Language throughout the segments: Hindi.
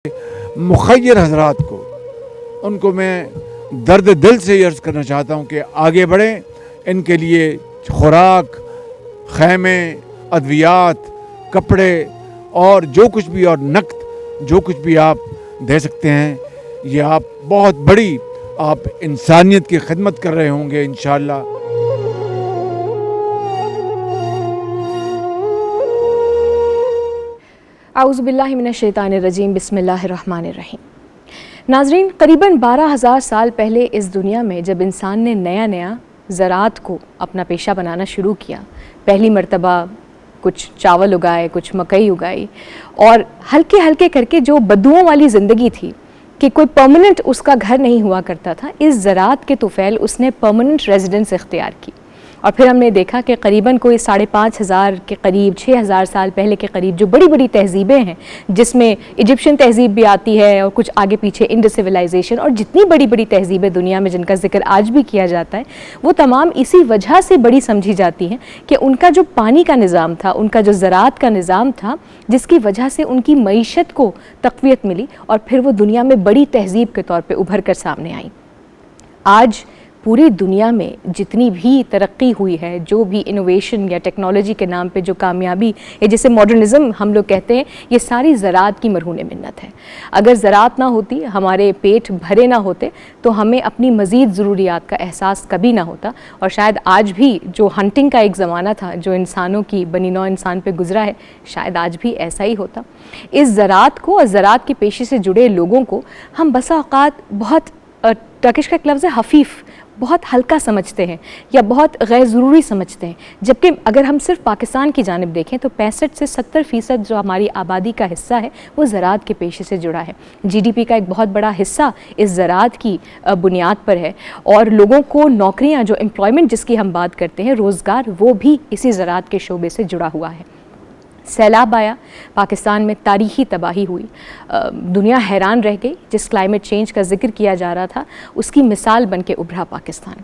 मुखय्यर हजरात को, उनको मैं दर्द दिल से अर्ज़ करना चाहता हूँ कि आगे बढ़ें। इनके लिए खुराक, खैमे, अद्वियात, कपड़े और जो कुछ भी और नक़द जो कुछ भी आप दे सकते हैं, ये आप बहुत बड़ी आप इंसानियत की खिदमत कर रहे होंगे इंशाअल्लाह। आऊज़ुबिल्लाहि मिनश्शैतानिर्रजीम, बिस्मिल्लाहिर्रहमानिर्रहीम। नाज़रीन, करीबन 12,000 साल पहले इस दुनिया में जब इंसान ने नया नया ज़राअत को अपना पेशा बनाना शुरू किया, पहली मर्तबा कुछ चावल उगाए, कुछ मकई उगाई, और हल्के हल्के करके जो बदुओं वाली ज़िंदगी थी कि कोई परमानेंट उसका घर नहीं हुआ करता था, इस ज़राअत के तुफ़ैल उसने परमानेंट रेजिडेंस इख्तियार की। और फिर हमने देखा कि करीबन कोई 5,500 के करीब, 6,000 साल पहले के करीब जो बड़ी बड़ी तहज़ीबें हैं, जिसमें इजिप्शियन तहज़ीब भी आती है और कुछ आगे पीछे इंडस सिविलाइजेशन, और जितनी बड़ी बड़ी तहज़ीबें दुनिया में जिनका जिक्र आज भी किया जाता है, वो तमाम इसी वजह से बड़ी समझी जाती हैं कि उनका जो पानी का निज़ाम था, उनका जो ज़राअत का निज़ाम था, जिसकी वजह से उनकी मईशत को तक़वियत मिली और फिर वो दुनिया में बड़ी तहज़ीब के तौर पर उभर कर सामने आई। आज पूरी दुनिया में जितनी भी तरक्की हुई है, जो भी इनोवेशन या टेक्नोलॉजी के नाम पे जो कामयाबी है, जिसे मॉडर्निज़म हम लोग कहते हैं, ये सारी ज़राअत की मरहून मिन्नत है। अगर ज़राअत ना होती, हमारे पेट भरे ना होते, तो हमें अपनी मज़ीद ज़रूरियात का एहसास कभी ना होता। और शायद आज भी जो हंटिंग का एक ज़माना था, जो इंसानों की बनी नौ इंसान पे गुजरा है, शायद आज भी ऐसा ही होता। इस ज़राअत को और ज़राअत के पेशे से जुड़े लोगों को हम बसा औक़ात बहुत, टर्किश का एक लफ्ज़ है हफ़ीफ़, बहुत हल्का समझते हैं या बहुत गैर ज़रूरी समझते हैं। जबकि अगर हम सिर्फ पाकिस्तान की जानिब देखें तो 65 से 70% जो हमारी आबादी का हिस्सा है वो ज़राअत के पेशे से जुड़ा है। GDP का एक बहुत बड़ा हिस्सा इस ज़राअत की बुनियाद पर है, और लोगों को नौकरियाँ, जो एम्प्लॉयमेंट जिसकी हम बात करते हैं, रोज़गार, वो भी इसी ज़राअत के शोबे से जुड़ा हुआ है। सैलाब आया, पाकिस्तान में तारीख़ी तबाही हुई, दुनिया हैरान रह गई। जिस क्लाइमेट चेंज का जिक्र किया जा रहा था, उसकी मिसाल बन के उभरा पाकिस्तान।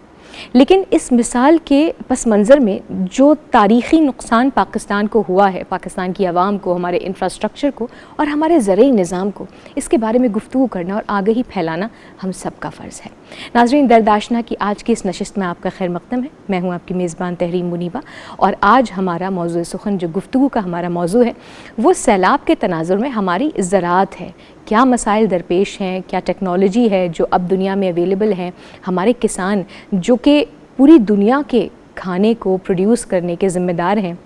लेकिन इस मिसाल के पस मंज़र में जो तारीख़ी नुकसान पाकिस्तान को हुआ है, पाकिस्तान की आवाम को, हमारे इंफ्रास्ट्रक्चर को और हमारे ज़रई निज़ाम को, इसके बारे में गुफ्तगू करना और आगाही फैलाना हम सब का फ़र्ज़ है। नाज़रीन, दर्द आशना की आज की इस नशिस्त में आपका खैर मक़दम है। मैं हूँ आपकी मेज़बान तहरीम मुनीबा, और आज हमारा मौज़ू सुख़न, जो गुफ्तगू का हमारा मौज़ू है, वो सैलाब के तनाज़ुर में हमारी ज़राअत है। क्या मसाइल दरपेश हैं, क्या टेक्नोलॉजी है जो अब दुनिया में अवेलेबल है, हमारे किसान जो कि पूरी दुनिया के खाने को प्रोड्यूस करने के ज़िम्मेदार हैं,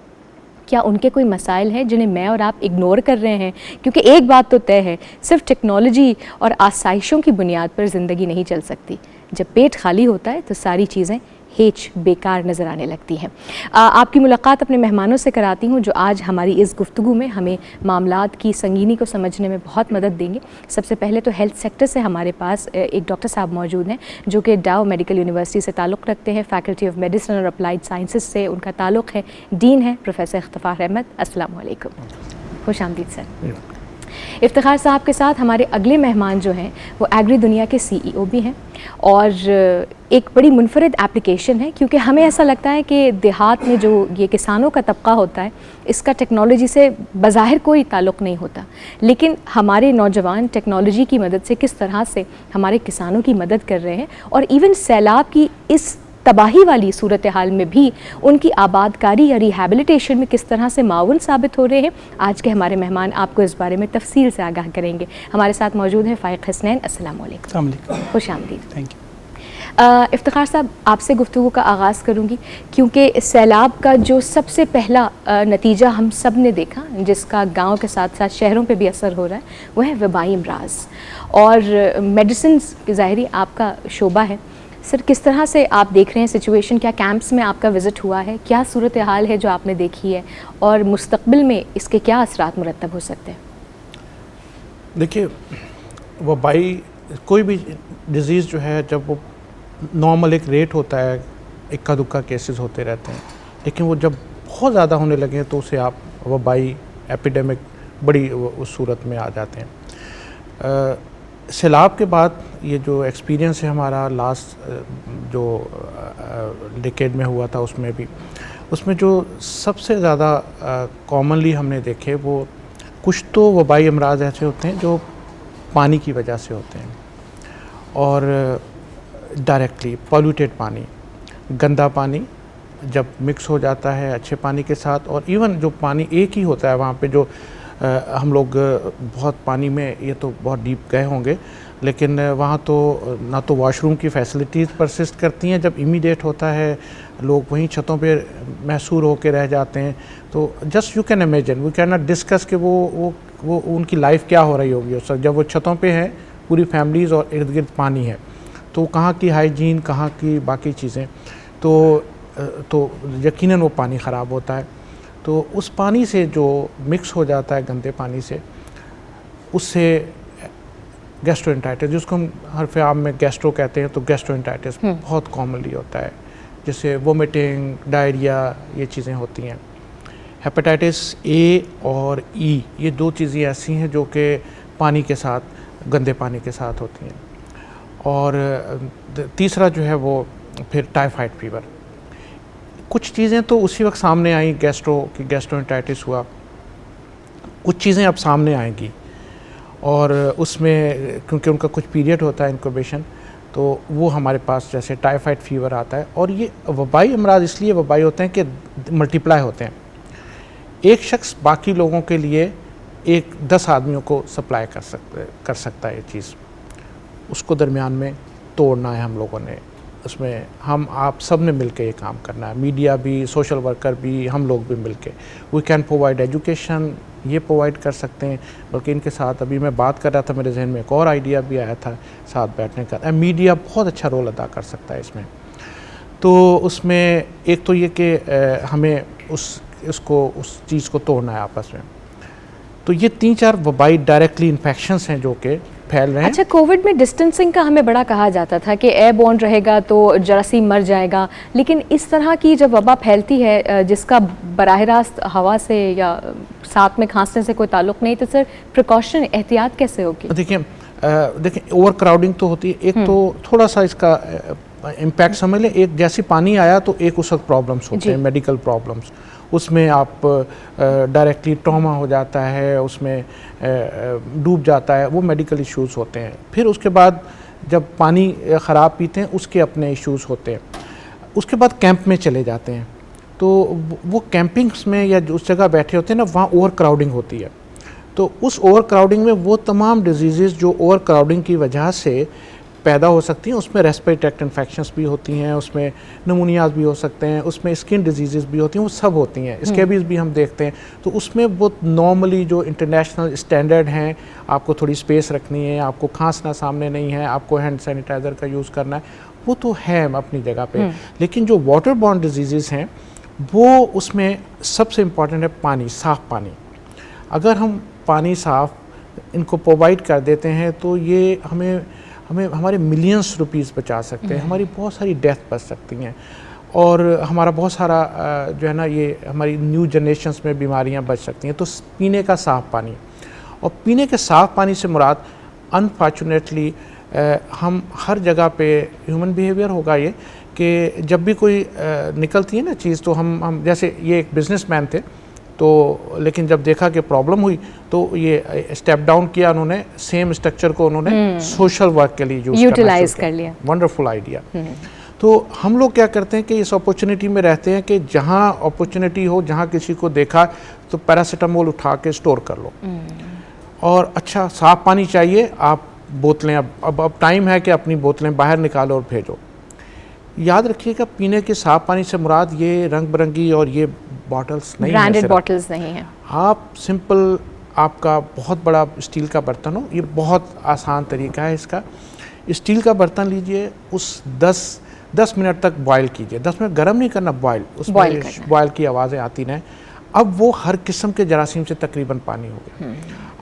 क्या उनके कोई मसाइल हैं जिन्हें मैं और आप इग्नोर कर रहे हैं? क्योंकि एक बात तो तय है, सिर्फ टेक्नोलॉजी और आसाइशों की बुनियाद पर ज़िंदगी नहीं चल सकती। जब पेट खाली होता है तो सारी चीज़ें हेच बेकार नज़र आने लगती हैं। आपकी मुलाकात अपने मेहमानों से कराती हूँ, जो आज हमारी इस गुफ्तगू में हमें मामलात की संगीनी को समझने में बहुत मदद देंगे। सबसे पहले तो हेल्थ सेक्टर से हमारे पास एक डॉक्टर साहब मौजूद हैं, जो कि डाउ मेडिकल यूनिवर्सिटी से ताल्लुक़ रखते हैं, फैकल्टी ऑफ मेडिसिन और अप्लाइड साइंसेज से उनका ताल्लुक़ है। डीन है प्रोफेसर इफ्तिखार अहमद। अस्सलाम वालेकुम, खुश आमदीद सर। इफ्तिखार साहब के साथ हमारे अगले मेहमान जो हैं वो एग्री दुनिया के CEO भी हैं, और एक बड़ी मुनफरिद एप्लीकेशन है, क्योंकि हमें ऐसा लगता है कि देहात में जो ये किसानों का तबका होता है, इसका टेक्नोलॉजी से बज़ाहिर कोई ताल्लुक़ नहीं होता, लेकिन हमारे नौजवान टेक्नोलॉजी की मदद से किस तरह से हमारे किसानों की मदद कर रहे हैं, और इवन सैलाब की इस तबाही वाली सूरत हाल में भी उनकी आबादकारी या रिहैबिलिटेशन में किस तरह से माउन साबित हो रहे हैं। आज के हमारे मेहमान आपको इस बारे में तफसील से आगाह करेंगे। हमारे साथ मौजूद हैं फ़ाइक हसनैन। अस्सलाम वालेकुम, खुश आमदीद। Thank you. इफ्तिखार साहब, आपसे गुफ्तगू का आगाज़ करूँगी, क्योंकि सैलाब का जो सबसे पहला नतीजा हम सब ने देखा, जिसका गाँव के साथ साथ शहरों पर भी असर हो रहा है, वह है वबाई अमराज और मेडिसिन। ज़ाहिरी आपका शोबा है सर, किस तरह से आप देख रहे हैं सिचुएशन? क्या कैंप्स में आपका विज़िट हुआ है? क्या सूरत हाल है जो आपने देखी है, और मुस्तक़बिल में इसके क्या असरात मुरतब हो सकते हैं? देखिए, वबाई कोई भी डिज़ीज़ जो है, जब वो नॉर्मल एक रेट होता है, इक्का दुक्का केसेस होते रहते हैं, लेकिन वो जब बहुत ज़्यादा होने लगे तो उसे आप वबाई एपिडेमिक बड़ी उस सूरत में आ जाते हैं। सैलाब के बाद ये जो एक्सपीरियंस है हमारा लास्ट जो डिकेड में हुआ था, उसमें जो सबसे ज़्यादा कॉमनली हमने देखे, वो कुछ तो वबाई अमराज ऐसे होते हैं जो पानी की वजह से होते हैं, और डायरेक्टली पॉल्यूटेड पानी, गंदा पानी जब मिक्स हो जाता है अच्छे पानी के साथ, और इवन जो पानी एक ही होता है वहाँ पे जो हम लोग बहुत पानी में, ये तो बहुत डीप गए होंगे, लेकिन वहाँ तो ना तो वॉशरूम की फैसिलिटीज़ परसिस्ट करती हैं, जब इमीडिएट होता है लोग वहीं छतों पे महसूर होकर रह जाते हैं। तो just you can imagine, we can not discuss कि वो उनकी लाइफ क्या हो रही होगी उस वक्त जब वो छतों पे हैं, पूरी फैमिलीज़ और इर्द गिर्द पानी है, तो कहाँ की हाइजीन, कहाँ की बाकी चीज़ें, तो यकीनन वो पानी ख़राब होता है। तो उस पानी से जो मिक्स हो जाता है गंदे पानी से, उससे गैस्ट्रोएंटाइटिस, जिसको हम हरफ आम में गैस्ट्रो कहते हैं, तो गैस्ट्रोएंटाइटिस बहुत कॉमनली होता है, जैसे वोमिटिंग, डायरिया, ये चीज़ें होती हैं। हेपेटाइटिस ए और ई, ये दो चीज़ें ऐसी हैं जो कि पानी के साथ, गंदे पानी के साथ होती हैं। और तीसरा जो है वो फिर टाइफाइड फीवर। कुछ चीज़ें तो उसी वक्त सामने आई, गैस्ट्रोएंटाइटिस हुआ, कुछ चीज़ें अब सामने आएंगी, और उसमें क्योंकि उनका कुछ पीरियड होता है इंक्यूबेशन, तो वो हमारे पास जैसे टाइफाइड फीवर आता है। और ये वबाई अमराज इसलिए वबाई होते हैं कि मल्टीप्लाई होते हैं, एक शख्स बाकी लोगों के लिए 10 आदमियों को सप्लाई कर सकता है ये चीज़, उसको दरमियान में तोड़ना है हम लोगों ने। उसमें हम आप सब ने मिल के ये काम करना है, मीडिया भी, सोशल वर्कर भी, हम लोग भी मिल के। वी कैन प्रोवाइड एजुकेशन, ये प्रोवाइड कर सकते हैं। बल्कि इनके साथ अभी मैं बात कर रहा था, मेरे जहन में एक और आइडिया भी आया था साथ बैठने का, मीडिया बहुत अच्छा रोल अदा कर सकता है इसमें। तो उसमें एक तो ये कि हमें उस चीज़ को तोड़ना है आपस में। तो ये 3-4 वबाई डायरेक्टली इन्फेक्शंस हैं जो कि फैल रहे हैं। अच्छा, कोविड में डिस्टेंसिंग का हमें बड़ा कहा जाता था कि एयरबोर्न रहेगा तो जरासीम मर जाएगा, लेकिन इस तरह की जब वबा फैलती है जिसका बराह रास्त हवा से या साथ में खांसने से कोई ताल्लुक नहीं, तो सर प्रिकॉशन, एहतियात कैसे होगी? देखिए ओवर क्राउडिंग तो होती है, एक तो थोड़ा सा इसका इम्पैक्ट समझ लें। एक जैसे पानी आया तो एक उस वक्त प्रॉब्लम्स होते हैं, मेडिकल प्रॉब्लम्स, उसमें आप डायरेक्टली ट्रॉमा हो जाता है, उसमें डूब जाता है, वो मेडिकल इश्यूज़ होते हैं। फिर उसके बाद जब पानी ख़राब पीते हैं उसके अपने इश्यूज़ होते हैं। उसके बाद कैंप में चले जाते हैं, तो वो कैंपिंग्स में या उस जगह बैठे होते हैं ना, वहाँ ओवर क्राउडिंग होती है। तो उस ओवर क्राउडिंग में वो तमाम डिजीज़ जो ओवर क्राउडिंग की वजह से पैदा हो सकती हैं, उसमें रेस्पिरेटरी ट्रैक्ट इन्फेक्शंस भी होती हैं, उसमें नमूनियाज भी हो सकते हैं, उसमें स्किन डिजीज़ भी होती हैं, वो सब होती हैं, स्कैबीज भी हम देखते हैं। तो उसमें वो नॉर्मली जो इंटरनेशनल स्टैंडर्ड हैं, आपको थोड़ी स्पेस रखनी है, आपको खांसना सामने नहीं है, आपको हैंड सैनिटाइज़र का यूज़ करना है, वो तो है अपनी जगह पे। लेकिन जो वाटर बॉर्न डिजीज़ हैं वो, उसमें सबसे इम्पॉर्टेंट है पानी, साफ़ पानी। अगर हम पानी साफ़ इनको प्रोवाइड कर देते हैं तो ये हमें हमारे मिलियंस रुपीस बचा सकते हैं, हमारी बहुत सारी डेथ बच सकती हैं, और हमारा बहुत सारा जो है ना, ये हमारी न्यू जनरेशन्स में बीमारियां बच सकती हैं। तो पीने का साफ़ पानी, और पीने के साफ़ पानी से मुराद अनफॉर्चुनेटली हम हर जगह पे ह्यूमन बिहेवियर होगा ये कि जब भी कोई निकलती है ना चीज़, तो हम जैसे ये एक बिजनेसमैन थे, तो लेकिन जब देखा कि प्रॉब्लम हुई तो ये स्टेप डाउन किया, उन्होंने सेम स्ट्रक्चर को उन्होंने सोशल वर्क के लिए यूटिलाइज कर लिया। Wonderful idea. तो हम लोग क्या करते हैं कि इस अपॉर्चुनिटी में रहते हैं कि जहाँ अपॉर्चुनिटी हो, जहाँ किसी को देखा तो पैरासीटामोल उठा के स्टोर कर लो, और अच्छा साफ़ पानी चाहिए, आप बोतलें अब टाइम है कि अपनी बोतलें बाहर निकालो और भेजो। याद रखिएगा, पीने के साफ़ पानी से मुराद ये रंग बिरंगी और ये बॉटल्स नहीं, ब्रांडेड बॉटल्स नहीं है। आप सिंपल, आपका बहुत बड़ा स्टील का बर्तन हो, ये बहुत आसान तरीका है इसका। स्टील का बर्तन लीजिए, उस 10 मिनट तक बॉयल कीजिए। 10 मिनट गर्म नहीं करना, बॉयल, उसमें बॉयल की आवाज़ें आती रहें। अब वो हर किस्म के जरासीम से तकरीबन पानी हो गया।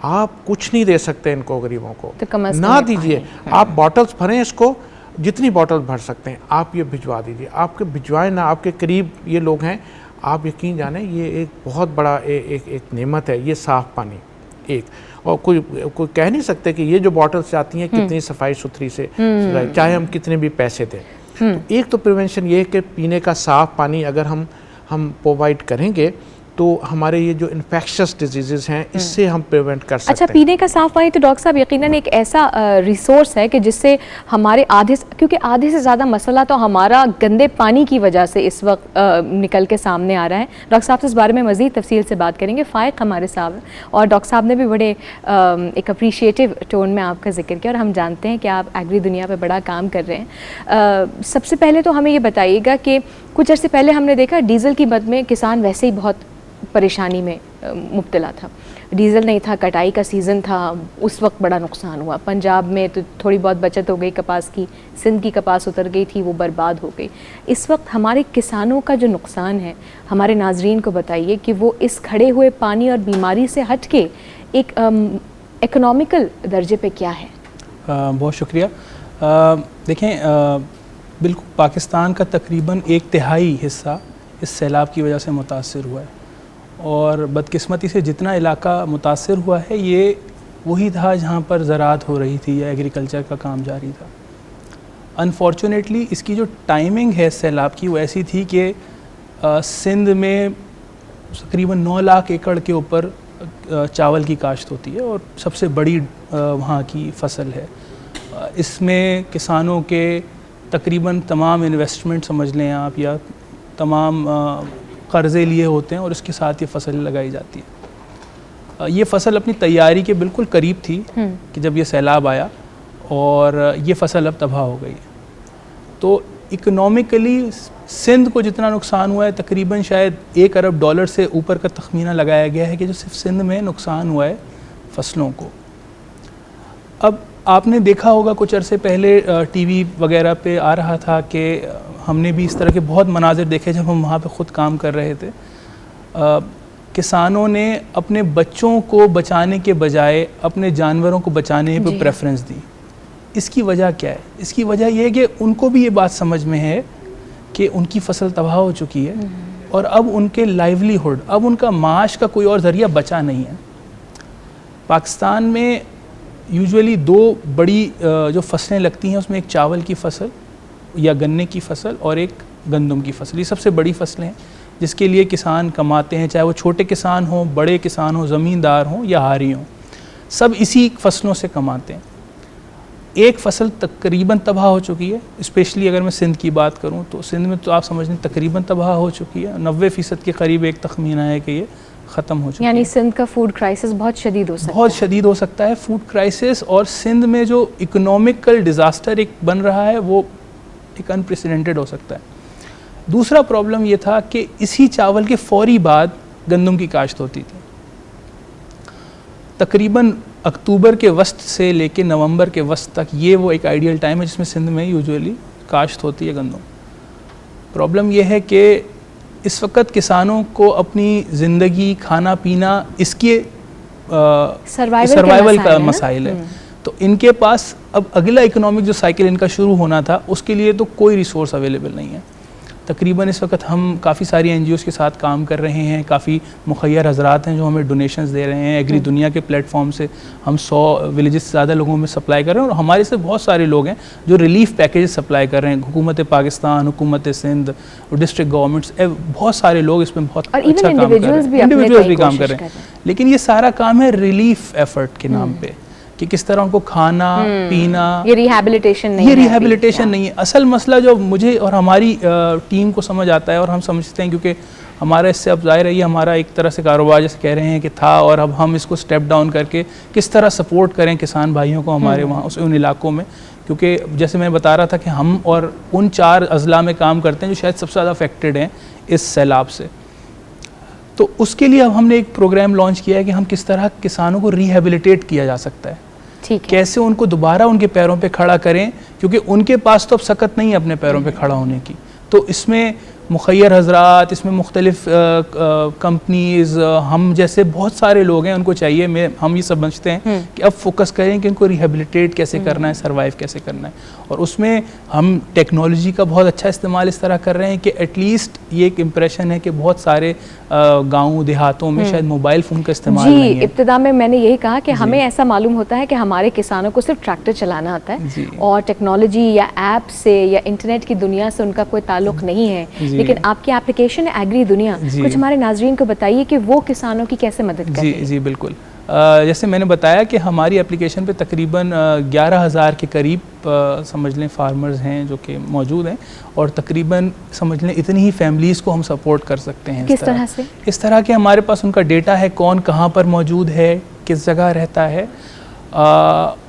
आप कुछ नहीं दे सकते इनको, गरीबों को तो ना दीजिए। आप बॉटल्स भरें, इसको जितनी बॉटल भर सकते हैं आप ये भिजवा दीजिए। आपके भिजवाए ना, आपके करीब ये लोग हैं, आप यकीन जाने ये एक बहुत बड़ा एक नेमत है, ये साफ़ पानी एक। और कोई कह नहीं सकते कि ये जो बॉटल्स आती हैं कितनी सफाई सुथरी से, चाहे हम कितने भी पैसे दें। तो एक तो प्रिवेंशन ये है कि पीने का साफ़ पानी अगर हम प्रोवाइड करेंगे तो तो हमारे ये जो इन्फेक्शस डिजीज़ हैं इससे हम प्रिवेंट कर सकते अच्छा, हैं। पीने का साफ पानी तो डॉक्टर साहब यकीनन एक ऐसा रिसोर्स है कि जिससे हमारे क्योंकि आधे से ज़्यादा मसला तो हमारा गंदे पानी की वजह से इस वक्त निकल के सामने आ रहा है। डॉक्टर साहब से इस बारे में मज़ीद तफसील से बात करेंगे। फ़ाइक हमारे साहब हैं और डॉक्टर साहब ने भी बड़े एक अप्रिशिएटिव टोन में आपका जिक्र किया और हम जानते हैं कि आप एग्री दुनिया पर बड़ा काम कर रहे हैं। सबसे पहले तो हमें ये बताइएगा कि कुछ अर्से पहले हमने देखा डीज़ल की मद में किसान वैसे ही बहुत परेशानी में मुब्तला था। डीज़ल नहीं था, कटाई का सीज़न था, उस वक्त बड़ा नुकसान हुआ। पंजाब में तो थोड़ी बहुत बचत हो गई कपास की, सिंध की कपास उतर गई थी, वो बर्बाद हो गई। इस वक्त हमारे किसानों का जो नुकसान है, हमारे नाजरीन को बताइए कि वो इस खड़े हुए पानी और बीमारी से हट के एक इकोनॉमिकल दर्जे पे क्या है? बहुत शुक्रिया। देखें, बिल्कुल पाकिस्तान का तकरीबन 1/3 हिस्सा इस सैलाब की वजह से मुतासर हुआ है और बदकिस्मती से जितना इलाका मुतासर हुआ है ये वही था जहाँ पर ज़राअत हो रही थी या एग्रीकल्चर का काम जारी था। अनफॉर्चुनेटली इसकी जो टाइमिंग है सैलाब की वो ऐसी थी कि सिंध में तकरीबन 9 लाख एकड़ के ऊपर चावल की काश्त होती है और सबसे बड़ी वहाँ की फसल है। इसमें किसानों के तकरीबन तमाम इन्वेस्टमेंट समझ लें आप या तमाम कर्ज़े लिए होते हैं और इसके साथ ये फसल लगाई जाती है। ये फसल अपनी तैयारी के बिल्कुल करीब थी कि जब ये सैलाब आया और ये फसल अब तबाह हो गई। तो इकोनॉमिकली सिंध को जितना नुकसान हुआ है तकरीबन शायद $1 अरब से ऊपर का तखमीना लगाया गया है कि जो सिर्फ सिंध में नुकसान हुआ है फसलों को। अब आपने देखा होगा कुछ अरसे पहले टीवी वगैरह पे आ रहा था कि हमने भी इस तरह के बहुत मनाजिर देखे जब हम वहाँ पे ख़ुद काम कर रहे थे। किसानों ने अपने बच्चों को बचाने के बजाय अपने जानवरों को बचाने पर प्रेफरेंस दी। इसकी वजह क्या है? इसकी वजह यह है कि उनको भी ये बात समझ में है कि उनकी फसल तबाह हो चुकी है और अब उनके लाइवलीहुड, अब उनका माश का कोई और ज़रिया बचा नहीं है। पाकिस्तान में यूजुअली 2 बड़ी जो फसलें लगती हैं उसमें एक चावल की फसल या गन्ने की फसल और एक गंदम की फसल। ये सबसे बड़ी फसलें हैं जिसके लिए किसान कमाते हैं, चाहे वो छोटे किसान हों, बड़े किसान हों, ज़मींदार हों या हारी हों, सब इसी फसलों से कमाते हैं। एक फसल तकरीबन तबाह हो चुकी है। स्पेशली अगर मैं सिंध की बात करूं तो सिंध में तो आप समझ लें तकरीबन तबाह हो चुकी है। 90% के करीब एक तखमीना है कि ये ख़त्म हो चुकी है। यानी सिंध का फूड क्राइसिस बहुत शदीद हो सकता है। बहुत शदीद हो सकता है फूड क्राइसिस। और सिंध में जो इकोनॉमिकल डिज़ास्टर एक बन रहा है वो एक अनप्रेसिडेंटेड हो सकता है। दूसरा प्रॉब्लम ये था कि इसी चावल के फौरी बाद गंदम की काश्त होती थी। तकरीबन अक्टूबर के वस्त से लेके नवंबर के वस्त तक ये वो एक आइडियल टाइम है जिसमें सिंध में यूजुअली काश्त होती है गंदम। प्रॉब्लम ये है कि इस वक्त किसानों को अपनी ज़िंदगी, खाना पीना, इसके सर्वाइवल का मसाइल है। तो इनके पास अब अगला इकोनॉमिक जो साइकिल इनका शुरू होना था उसके लिए तो कोई रिसोर्स अवेलेबल नहीं है। तकरीबन इस वक्त हम काफ़ी सारी NGOs के साथ काम कर रहे हैं, काफ़ी मुखैर हजरात हैं जो हमें डोनेशंस दे रहे हैं। एग्री दुनिया के प्लेटफॉर्म से हम 100 विलेजेस से ज़्यादा लोगों में सप्लाई कर रहे हैं और हमारे से बहुत सारे लोग हैं जो रिलीफ पैकेजेस सप्लाई कर रहे हैं। हुकूमत पाकिस्तान, हुकूमत सिंध और डिस्ट्रिक्ट गवर्नमेंट्स, बहुत सारे लोग इसमें बहुत अच्छा काम कर रहे हैं। इंडिविजुअल्स भी काम कर रहे हैं। लेकिन ये सारा काम है रिलीफ एफर्ट के नाम पे कि किस तरह उनको खाना पीना, ये रिहैबिलिटेशन नहीं है। असल मसला जो मुझे और हमारी टीम को समझ आता है और हम समझते हैं क्योंकि हमारा इससे अब ज़ाहिर है ये हमारा एक तरह से कारोबार जैसे कह रहे हैं कि था और अब हम इसको स्टेप डाउन करके किस तरह सपोर्ट करें किसान भाइयों को हमारे वहाँ उन इलाकों में। क्योंकि जैसे मैं बता रहा था कि हम और उन 4 अजला में काम करते हैं जो शायद सबसे ज़्यादा अफेक्टेड हैं इस सैलाब से। तो उसके लिए अब हमने एक प्रोग्राम लॉन्च किया है कि हम किस तरह किसानों को रिहेबिलिटेट किया जा सकता है, कैसे उनको दोबारा उनके पैरों पे खड़ा करें, क्योंकि उनके पास तो अब सकत नहीं है अपने पैरों पे खड़ा होने की। तो इसमें मुखैर हजरात, इसमें मुख्तलिफ कंपनीज़, हम जैसे बहुत सारे लोग हैं, उनको चाहिए हम ये समझते हैं कि अब फोकस करें कि उनको रिहेबिलिटेट कैसे करना है, सर्वाइव कैसे करना है। और उसमें हम टेक्नोलॉजी का बहुत अच्छा इस्तेमाल इस तरह कर रहे हैं कि एटलीस्ट ये एक इम्प्रेशन है कि बहुत सारे गाँव देहातों में शायद मोबाइल फ़ोन का इस्तेमाल नहीं है। इब्तिदा में मैंने यही कहा कि हमें ऐसा मालूम होता है कि हमारे किसानों को सिर्फ ट्रैक्टर चलाना आता है और टेक्नोलॉजी या ऐप से या इंटरनेट की दुनिया से उनका कोई ताल्लुक नहीं है। लेकिन आपकी एप्लीकेशन है एग्री दुनिया, कुछ हमारे नाजरीन को बताइए कि वो किसानों की कैसे मदद कर रही है। जी बिल्कुल। जैसे मैंने बताया कि हमारी एप्लीकेशन पे तकरीबन 11,000 के करीब समझ लें फार्मर्स हैं जो कि मौजूद हैं, और तकरीबन समझ लें इतनी ही फैमिलीज़ को हम सपोर्ट कर सकते हैं। किस तरह से? इस तरह के हमारे पास उनका डेटा है, कौन कहाँ पर मौजूद है, किस जगह रहता है,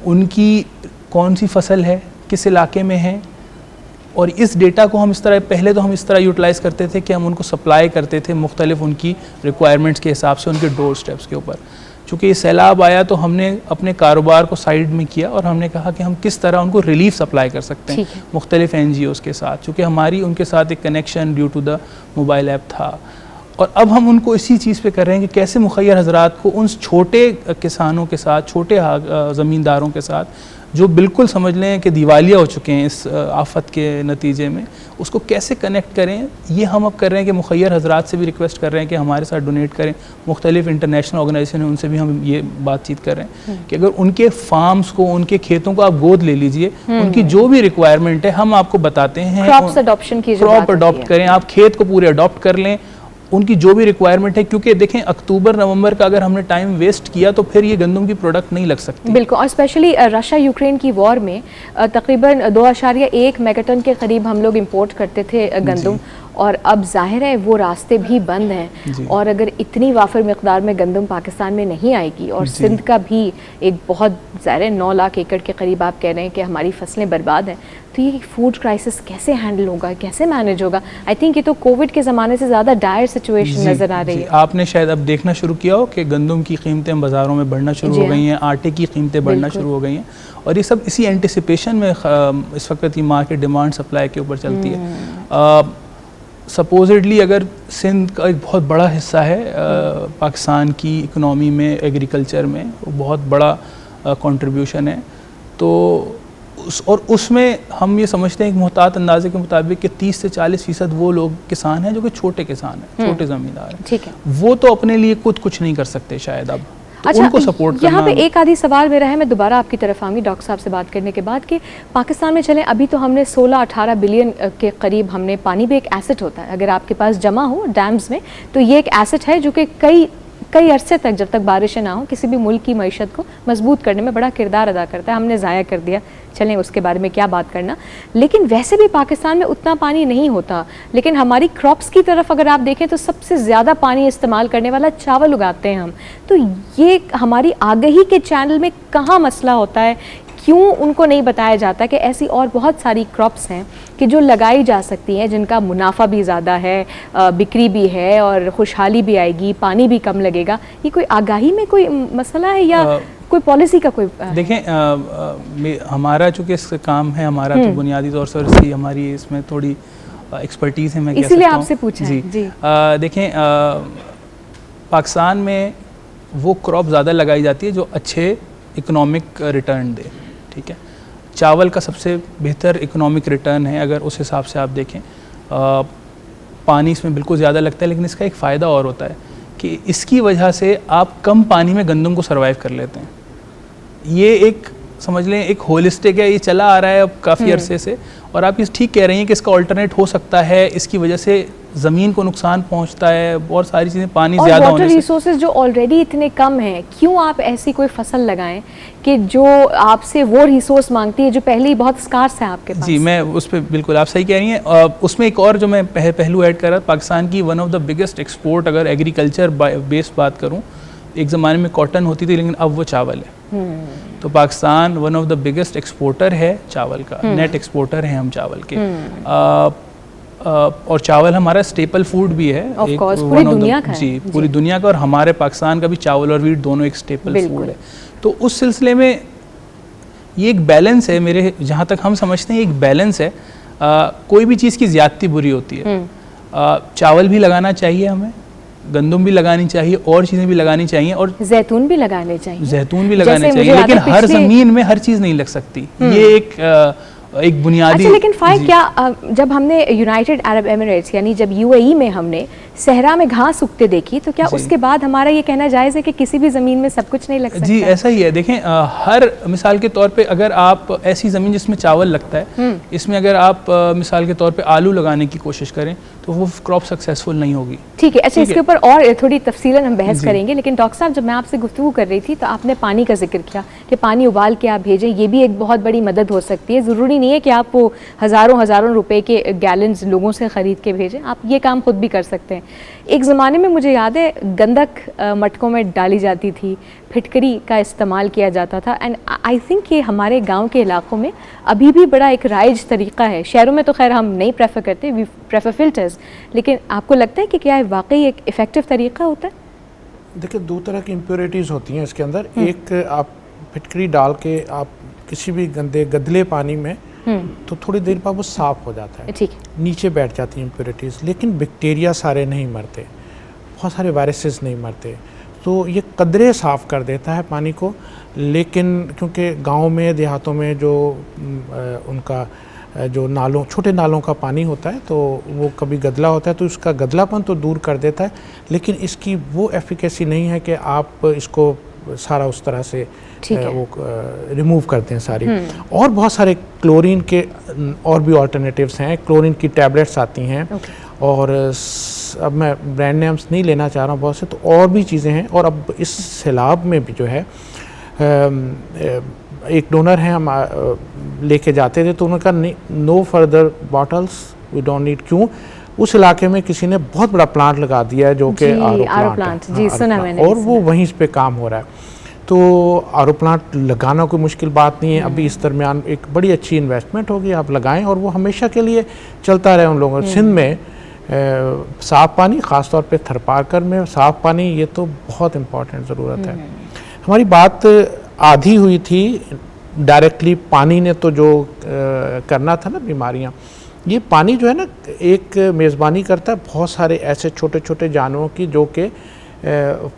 उनकी कौन सी फसल है, किस इलाके में है, और इस डेटा को हम इस तरह, पहले तो हम इस तरह यूटिलाइज़ करते थे कि हम उनको सप्लाई करते थे मुख्तलिफ उनकी रिक्वायरमेंट्स के हिसाब से उनके डोर स्टेप्स के ऊपर। चूँकि ये सैलाब आया तो हमने अपने कारोबार को साइड में किया और हमने कहा कि हम किस तरह उनको रिलीफ सप्लाई कर सकते हैं मुख्तलिफ NGOs के साथ, चूँकि हमारी उनके साथ एक connection due to the mobile app था। और अब हम उनको इसी चीज़ पे कर रहे हैं कि कैसे मुखय्यर हजरात को उन छोटे किसानों के साथ, छोटे ज़मींदारों के साथ जो बिल्कुल समझ लें कि दिवालिया हो चुके हैं इस आफत के नतीजे में, उसको कैसे कनेक्ट करें, ये हम अब कर रहे हैं कि मुखय्यर हजरात से भी रिक्वेस्ट कर रहे हैं कि हमारे साथ डोनेट करें। मुख्तलिफ इंटरनेशनल ऑर्गेनाइजेशन है, उनसे भी हम ये बातचीत कर रहे हैं कि अगर उनके फार्म्स को, उनके खेतों को आप गोद ले लीजिए, उनकी जो भी रिक्वायरमेंट है हम आपको बताते हैं। क्रॉप्स अडॉप्शन की, क्रॉप अडॉप्ट करें, आप खेत को पूरे अडॉप्ट कर लें, उनकी जो भी रिक्वायरमेंट है, क्योंकि देखें अक्टूबर नवंबर का अगर हमने टाइम वेस्ट किया तो फिर ये गंदम की प्रोडक्ट नहीं लग सकती। बिल्कुल, और स्पेशली रशिया यूक्रेन की वॉर में तकरीबन 2.1 मेगाटन के करीब हम लोग इंपोर्ट करते थे गंदम, और अब जाहिर है वो रास्ते भी बंद हैं, और अगर इतनी वाफर मकदार में गंदम पाकिस्तान में नहीं आएगी, और सिंध का भी एक बहुत ज़्यादा 9 लाख एकड़ के करीब आप कह रहे हैं कि हमारी फसलें बर्बाद हैं, तो ये फूड क्राइसिस कैसे हैंडल होगा, कैसे मैनेज होगा? आई थिंक ये तो कोविड के ज़माने से ज़्यादा डायर सिचुएशन नज़र आ रही है। आपने शायद अब देखना शुरू किया हो कि गंदम की कीमतें बाज़ारों में बढ़ना शुरू हो गई हैं, आटे की कीमतें बढ़ना शुरू हो गई हैं, और ये सब इसी एंटिसिपेशन में इस वक्त ये मार्केट डिमांड सप्लाई के ऊपर चलती है। सपोजिडली अगर सिंध का एक बहुत बड़ा हिस्सा है पाकिस्तान की इकनॉमी में, एग्रीकल्चर में, वो बहुत बड़ा कंट्रीब्यूशन है, तो उसमें हम ये समझते हैं एक मुहतात अंदाजे के मुताबिक कि 30 से 40% वो लोग किसान हैं जो कि छोटे किसान हैं, छोटे ज़मींदार हैं। ठीक है, वो तो अपने लिए कुछ नहीं कर सकते शायद अब, तो अच्छा, उनको सपोर्ट यहाँ पे एक आधी सवाल मेरा है, मैं दोबारा आपकी तरफ आऊँगी डॉक्टर साहब से बात करने के बाद, कि पाकिस्तान में चलें अभी तो हमने 16-18 बिलियन के करीब हमने, पानी भी एक एसेट होता है, अगर आपके पास जमा हो डैम्स में तो ये एक एसेट है जो कि कई अरसे तक, जब तक बारिशें ना हो, किसी भी मुल्क की मईशत को मजबूत करने में बड़ा किरदार अदा करता है। हमने ज़ाया कर दिया, चलें उसके बारे में क्या बात करना, लेकिन वैसे भी पाकिस्तान में उतना पानी नहीं होता, लेकिन हमारी क्रॉप्स की तरफ अगर आप देखें तो सबसे ज़्यादा पानी इस्तेमाल करने वाला चावल उगाते हैं हम, तो ये हमारी आगाही के चैनल में कहाँ मसला होता है? क्यों उनको नहीं बताया जाता कि ऐसी और बहुत सारी क्रॉप्स हैं कि जो लगाई जा सकती हैं, जिनका मुनाफा भी ज़्यादा है, बिक्री भी है और खुशहाली भी आएगी, पानी भी कम लगेगा? ये कोई आगाही में कोई मसला है या कोई पॉलिसी का कोई? देखें, हमारा चूँकि इस काम है, हमारा तो बुनियादी तौर से हमारी इसमें थोड़ी एक्सपर्टीज़ है, मैं इसीलिए आपसे पूछा जी, जी। देखें, पाकिस्तान में वो क्रॉप ज़्यादा लगाई जाती है जो अच्छे इकोनॉमिक रिटर्न दे, ठीक है। चावल का सबसे बेहतर इकोनॉमिक रिटर्न है अगर उस हिसाब से आप देखें। पानी इसमें बिल्कुल ज़्यादा लगता है, लेकिन इसका एक फ़ायदा और होता है कि इसकी वजह से आप कम पानी में गंदम को सर्वाइव कर लेते हैं। ये एक समझ लें एक होलिस्टिक है, ये चला आ रहा है अब काफ़ी अरसे से, और आप ये ठीक कह रही हैं कि इसका ऑल्टरनेट हो सकता है, इसकी वजह से ज़मीन को नुकसान पहुंचता है, बहुत सारी चीज़ें पानी ज़्यादा होने से। वाटर रिसोर्सेज जो ऑलरेडी इतने कम हैं, क्यों आप ऐसी कोई फसल लगाएं कि जो आपसे वो रिसोर्स मांगती है जो पहले ही बहुत स्कार्स है आपके पास? जी, मैं उस पर बिल्कुल आप सही कह रही हैं। उसमें एक और जो मैं पहलू ऐड कर रहा, पाकिस्तान की one of the biggest export, अगर एग्रीकल्चर बेस्ड बात करूँ, एक ज़माने में कॉटन होती थी, लेकिन अब वो चावल है। तो Pakistan one of the biggest exporter है चावल का, नेट एक्सपोर्टर हैं हम चावल के। और चावल हमारा स्टेपल फूड भी है, एक पूरी दुनिया का जी, पूरी दुनिया का, और हमारे पाकिस्तान का भी चावल और वीट दोनों एक स्टेपल फूड है। तो उस सिलसिले में ये एक बैलेंस है, मेरे जहाँ तक हम समझते हैं एक बैलेंस है। कोई भी चीज़ की ज़्यादती बुरी होती है। चावल भी लगाना चाहिए हमें, गंदम भी लगानी चाहिए, और चीज़ें भी लगानी चाहिए, और जैतून भी लगाने चाहिए, जैतून भी लगाने चाहिए, लेकिन हर ज़मीन में हर चीज़ नहीं लग सकती। ये एक बुनियादी। अच्छा, लेकिन क्या जब हमने यूनाइटेड अरब एमिरेट्स यानी जब UAE में हमने सहरा में घास उगते देखी, तो क्या जी। उसके बाद हमारा ये कहना जायज़ है कि किसी भी ज़मीन में सब कुछ नहीं लग सकता? जी ऐसा ही है। देखें हर मिसाल के तौर पे अगर आप ऐसी ज़मीन जिसमें चावल लगता है, इसमें अगर आप मिसाल के तौर पे आलू लगाने की कोशिश करें तो वो क्रॉप सक्सेसफुल नहीं होगी। ठीक है, अच्छा, ठीक इसके है। ऊपर और थोड़ी तफसीलन हम बहस जी। करेंगे, लेकिन डॉक्टर साहब जब मैं आपसे गुफ्तगू कर रही थी तो आपने पानी का जिक्र किया कि पानी उबाल के आप भेजें, ये भी एक बहुत बड़ी मदद हो सकती है। ज़रूरी नहीं है कि आप वो हज़ारों रुपए के गैलन्स लोगों से ख़रीद के भेजें, आप ये काम खुद भी कर सकते हैं। एक ज़माने में मुझे याद है गंदक मटकों में डाली जाती थी, फिटकरी का इस्तेमाल किया जाता था, एंड आई थिंक ये हमारे गांव के इलाकों में अभी भी बड़ा एक राइज तरीका है। शहरों में तो खैर हम नहीं प्रेफर करते, वी प्रेफर फिल्टर्स, लेकिन आपको लगता है कि क्या है वाकई एक इफ़ेक्टिव तरीका होता है? देखिए, दो तरह की इम्प्योरिटीज़ होती हैं इसके अंदर। एक आप फिटकरी डाल के आप किसी भी गंदे गदले पानी में, तो थोड़ी देर बाद वो साफ़ हो जाता है, ठीक है। नीचे बैठ जाती हैं इम्प्योरिटीज़, लेकिन बैक्टीरिया सारे नहीं मरते, बहुत सारे वायरसेस नहीं मरते, तो ये कदरे साफ़ कर देता है पानी को। लेकिन क्योंकि गांव में देहातों में जो उनका जो नालों, छोटे नालों का पानी होता है, तो वो कभी गदला होता है तो उसका गदलापन तो दूर कर देता है, लेकिन इसकी वो एफिकेसी नहीं है कि आप इसको सारा उस तरह से वो रिमूव करते हैं सारी। और बहुत सारे क्लोरीन के और भी ऑल्टरनेटिव्स हैं, क्लोरीन की टैबलेट्स आती हैं, और अब मैं ब्रांड नेम्स नहीं लेना चाह रहा हूँ बहुत से, तो और भी चीज़ें हैं। और अब इस सैलाब में भी जो है एक डोनर हैं, हम लेके जाते थे तो उन्होंने कहा no further bottles, we don't need. क्यों? उस इलाके में किसी ने बहुत बड़ा प्लांट लगा दिया है जो कि आरओ प्लांट है। जी, सुना मैंने, और वो वहीं पे काम हो रहा है। तो आरओ प्लांट लगाना कोई मुश्किल बात नहीं है। अभी इस दरमियान एक बड़ी अच्छी इन्वेस्टमेंट होगी, आप लगाएं और वो हमेशा के लिए चलता रहे उन लोगों। सिंध में साफ़ पानी, ख़ास तौर पे थरपारकर में साफ़ पानी, ये तो बहुत इम्पॉर्टेंट ज़रूरत है। हमारी बात आधी हुई थी डायरेक्टली पानी ने तो जो करना था ना बीमारियाँ, ये पानी जो है ना एक मेज़बानी करता है बहुत सारे ऐसे छोटे छोटे जानवरों की जो कि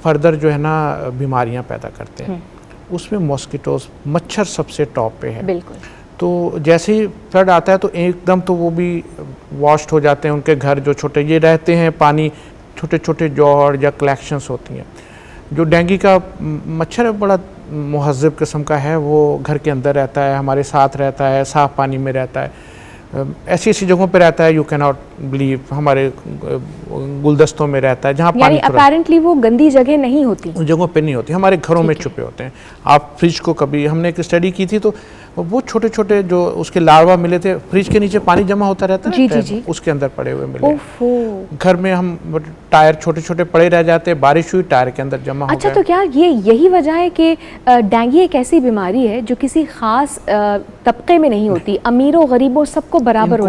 फर्दर जो है ना बीमारियां पैदा करते हैं। उसमें मॉस्किटोस, मच्छर सबसे टॉप पे है। बिल्कुल। तो जैसे ही फ्लड आता है तो एकदम तो वो भी वॉश्ड हो जाते हैं, उनके घर जो छोटे ये रहते हैं, पानी छोटे छोटे जॉर्ड या कलेक्शंस होती हैं। जो डेंगू का मच्छर है बड़ा मुहज़्ज़ब किस्म का है, वो घर के अंदर रहता है, हमारे साथ रहता है, साफ़ पानी में रहता है, ऐसी ऐसी जगहों पे रहता है, यू कैन नॉट बिलीव, हमारे गुलदस्तों में रहता है जहाँ पानी अपैरेंटली वो गंदी जगह नहीं होती, उन जगहों पे नहीं होती, हमारे घरों में छुपे होते हैं। आप फ्रिज को कभी, हमने एक स्टडी की थी तो वो छोटे छोटे जो उसके लार्वा मिले थे, फ्रिज के नीचे पानी जमा होता रहता है, जी। उसके अंदर पड़े हुए मिले। घर में हम टायर छोटे छोटे पड़े रह जाते हैं, बारिश हुई टायर के अंदर जमा हो गया। अच्छा, तो क्या यही वजह है कि डेंगू एक ऐसी बीमारी है जो किसी खास तबके में नहीं होती, अमीरों गरीबों सबको बराबर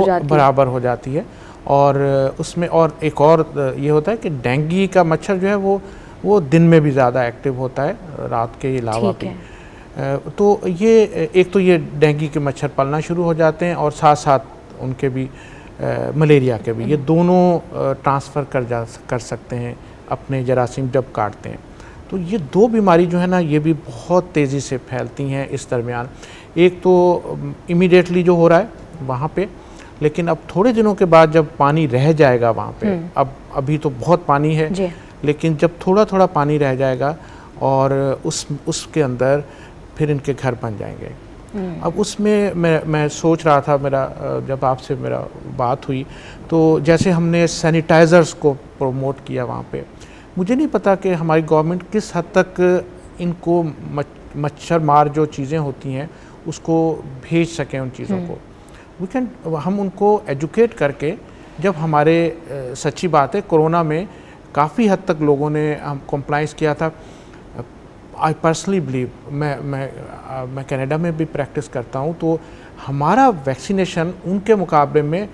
हो जाती है। और उसमें और एक और ये होता है कि डेंगू का मच्छर जो है वो दिन में भी ज़्यादा एक्टिव होता है, रात के अलावा भी। तो ये एक तो ये डेंगू के मच्छर पलना शुरू हो जाते हैं और साथ साथ उनके भी मलेरिया के भी, ये दोनों ट्रांसफ़र कर सकते हैं अपने जरासीम जब काटते हैं। तो ये दो बीमारी जो है ना ये भी बहुत तेज़ी से फैलती हैं इस दरमियान। एक तो इमीडिएटली जो हो रहा है वहाँ पे, लेकिन अब थोड़े दिनों के बाद जब पानी रह जाएगा वहाँ पे, अब अभी तो बहुत पानी है, लेकिन जब थोड़ा थोड़ा पानी रह जाएगा और उसके अंदर फिर इनके घर बन जाएंगे। अब उसमें मैं सोच रहा था, जब आपसे मेरा बात हुई तो जैसे हमने सैनिटाइज़र्स को प्रमोट किया वहाँ पे, मुझे नहीं पता कि हमारी गवर्नमेंट किस हद तक इनको मच्छर मार जो चीज़ें होती हैं उसको भेज सकें उन चीज़ों को। हम उनको एजुकेट करके, जब हमारे सच्ची बात है कोरोना में काफ़ी हद तक लोगों ने हम कॉम्प्लाइंस किया था। आई पर्सनली बिलीव, मैं कनाडा में भी प्रैक्टिस करता हूँ, तो हमारा वैक्सीनेशन उनके मुकाबले में